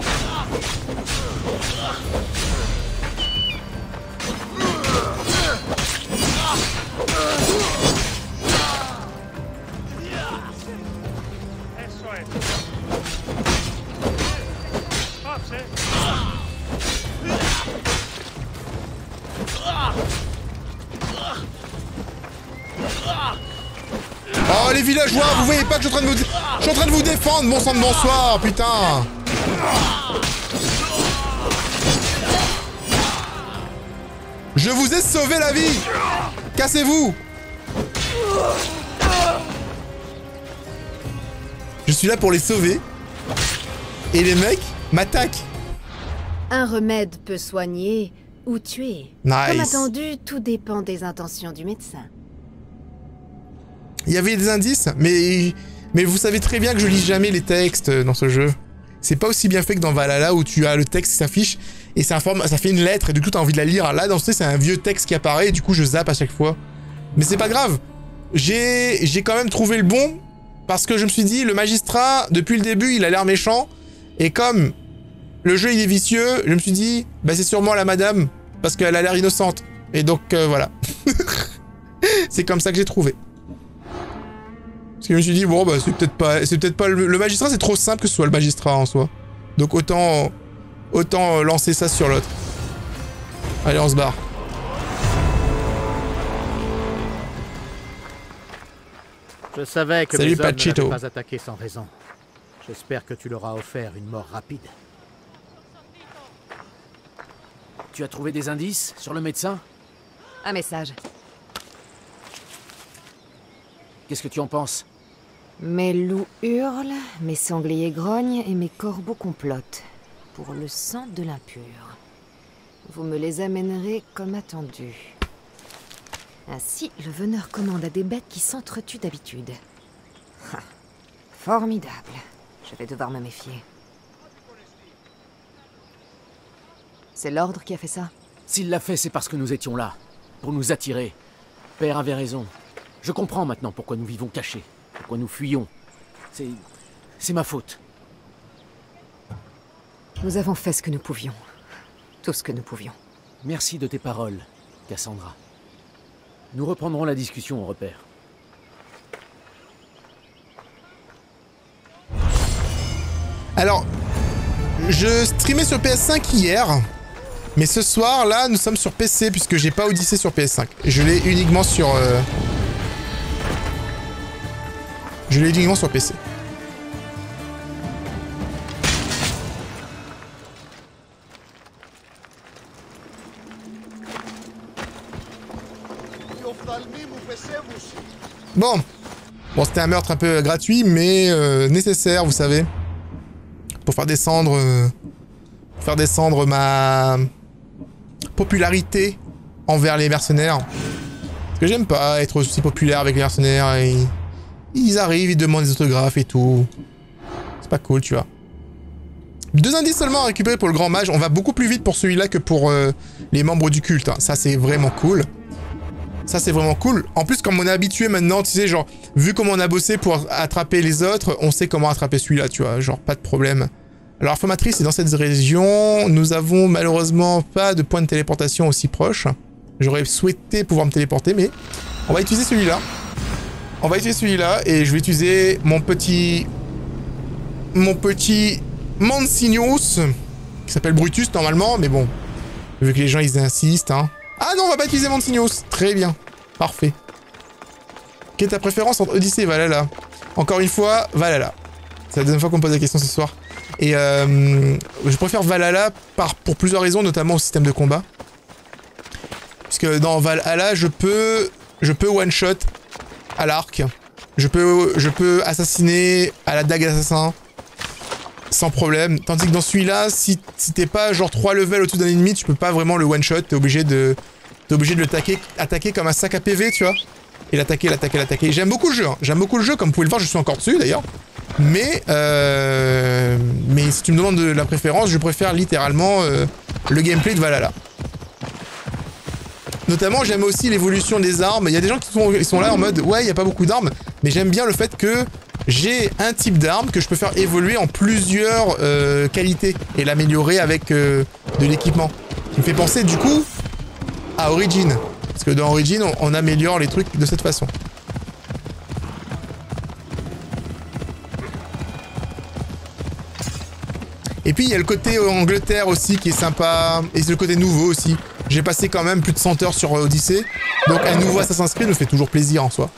Oh, les villageois, vous voyez pas que je suis en train de vous défendre, bon sang de bonsoir, putain. Je vous ai sauvé la vie. Cassez-vous. Je suis là pour les sauver. Et les mecs m'attaquent. Un remède peut soigner ou tuer. Nice. Comme attendu, tout dépend des intentions du médecin. Il y avait des indices, mais vous savez très bien que je lis jamais les textes dans ce jeu. C'est pas aussi bien fait que dans Valhalla où tu as le texte qui s'affiche et ça fait une lettre et du coup t'as envie de la lire. Là, dans ce c'est un vieux texte qui apparaît et du coup je zappe à chaque fois. Mais c'est pas grave. J'ai quand même trouvé le bon parce que je me suis dit, le magistrat, depuis le début, il a l'air méchant et comme le jeu il est vicieux, je me suis dit, bah c'est sûrement la madame parce qu'elle a l'air innocente. Et donc voilà. C'est comme ça que j'ai trouvé. Parce que je me suis dit, bon, bah, c'est peut-être pas le magistrat, c'est trop simple que ce soit le magistrat en soi. Donc autant lancer ça sur l'autre. Allez, on se barre. Je savais que Salut, mes hommes ne Pachito. l'avaient pas attaqué sans raison. J'espère que tu leur as offert une mort rapide. Tu as trouvé des indices sur le médecin? Un message. Qu'est-ce que tu en penses? Mes loups hurlent, mes sangliers grognent et mes corbeaux complotent. Pour le sang de l'impur. Vous me les amènerez comme attendu. Ainsi, le veneur commande à des bêtes qui s'entretuent d'habitude. Formidable. Je vais devoir me méfier. C'est l'ordre qui a fait ça? S'il l'a fait, c'est parce que nous étions là. Pour nous attirer. Père avait raison. Je comprends maintenant pourquoi nous vivons cachés. Pourquoi nous fuyons. C'est ma faute. Nous avons fait ce que nous pouvions. Tout ce que nous pouvions. Merci de tes paroles, Cassandra. Nous reprendrons la discussion au repère. Alors, je streamais sur PS5 hier, mais ce soir, là, nous sommes sur PC, puisque j'ai pas Odyssey sur PS5. Je l'ai uniquement sur... Je l'ai uniquement sur PC. Bon, c'était un meurtre un peu gratuit, mais nécessaire, vous savez, pour faire descendre ma popularité envers les mercenaires. Parce que j'aime pas être aussi populaire avec les mercenaires. Ils arrivent, ils demandent des autographes et tout. C'est pas cool, tu vois. 2 indices seulement à récupérer pour le grand mage. On va beaucoup plus vite pour celui-là que pour les membres du culte. Hein. Ça, c'est vraiment cool. Ça, c'est vraiment cool. En plus, comme on est habitué maintenant, tu sais, genre, vu comment on a bossé pour attraper les autres, on sait comment attraper celui-là, tu vois. Genre, pas de problème. Alors, Informatrice est dans cette région. Nous avons malheureusement pas de point de téléportation aussi proche. J'aurais souhaité pouvoir me téléporter, mais on va utiliser celui-là. On va utiliser celui-là et je vais utiliser mon petit Mansignos, qui s'appelle Brutus normalement, mais bon, vu que les gens ils insistent, hein. Ah non, on va pas utiliser Mansignos. Très bien, parfait. Quelle est ta préférence entre Odyssée et Valhalla? Encore une fois, Valhalla. C'est la deuxième fois qu'on me pose la question ce soir. Et je préfère Valhalla pour plusieurs raisons, notamment au système de combat. Puisque dans Valhalla, je peux one-shot à l'arc. Je peux assassiner à la dague d'assassin sans problème. Tandis que dans celui-là, si t'es pas genre 3 levels au-dessus d'un ennemi, tu peux pas vraiment le one-shot. T'es obligé de le attaquer comme un sac à PV, tu vois. Et l'attaquer. J'aime beaucoup le jeu, hein. J'aime beaucoup le jeu, comme vous pouvez le voir, je suis encore dessus d'ailleurs. Mais si tu me demandes de la préférence, je préfère littéralement le gameplay de Valhalla. Notamment, j'aime aussi l'évolution des armes. Il y a des gens qui sont là en mode « Ouais, il n'y a pas beaucoup d'armes », mais j'aime bien le fait que j'ai un type d'arme que je peux faire évoluer en plusieurs qualités et l'améliorer avec de l'équipement. Qui me fait penser, du coup, à Origin. Parce que dans Origin, on améliore les trucs de cette façon. Et puis il y a le côté Angleterre aussi qui est sympa, et c'est le côté nouveau aussi. J'ai passé quand même plus de 100 heures sur Odyssey, donc un nouveau Assassin's Creed me fait toujours plaisir en soi.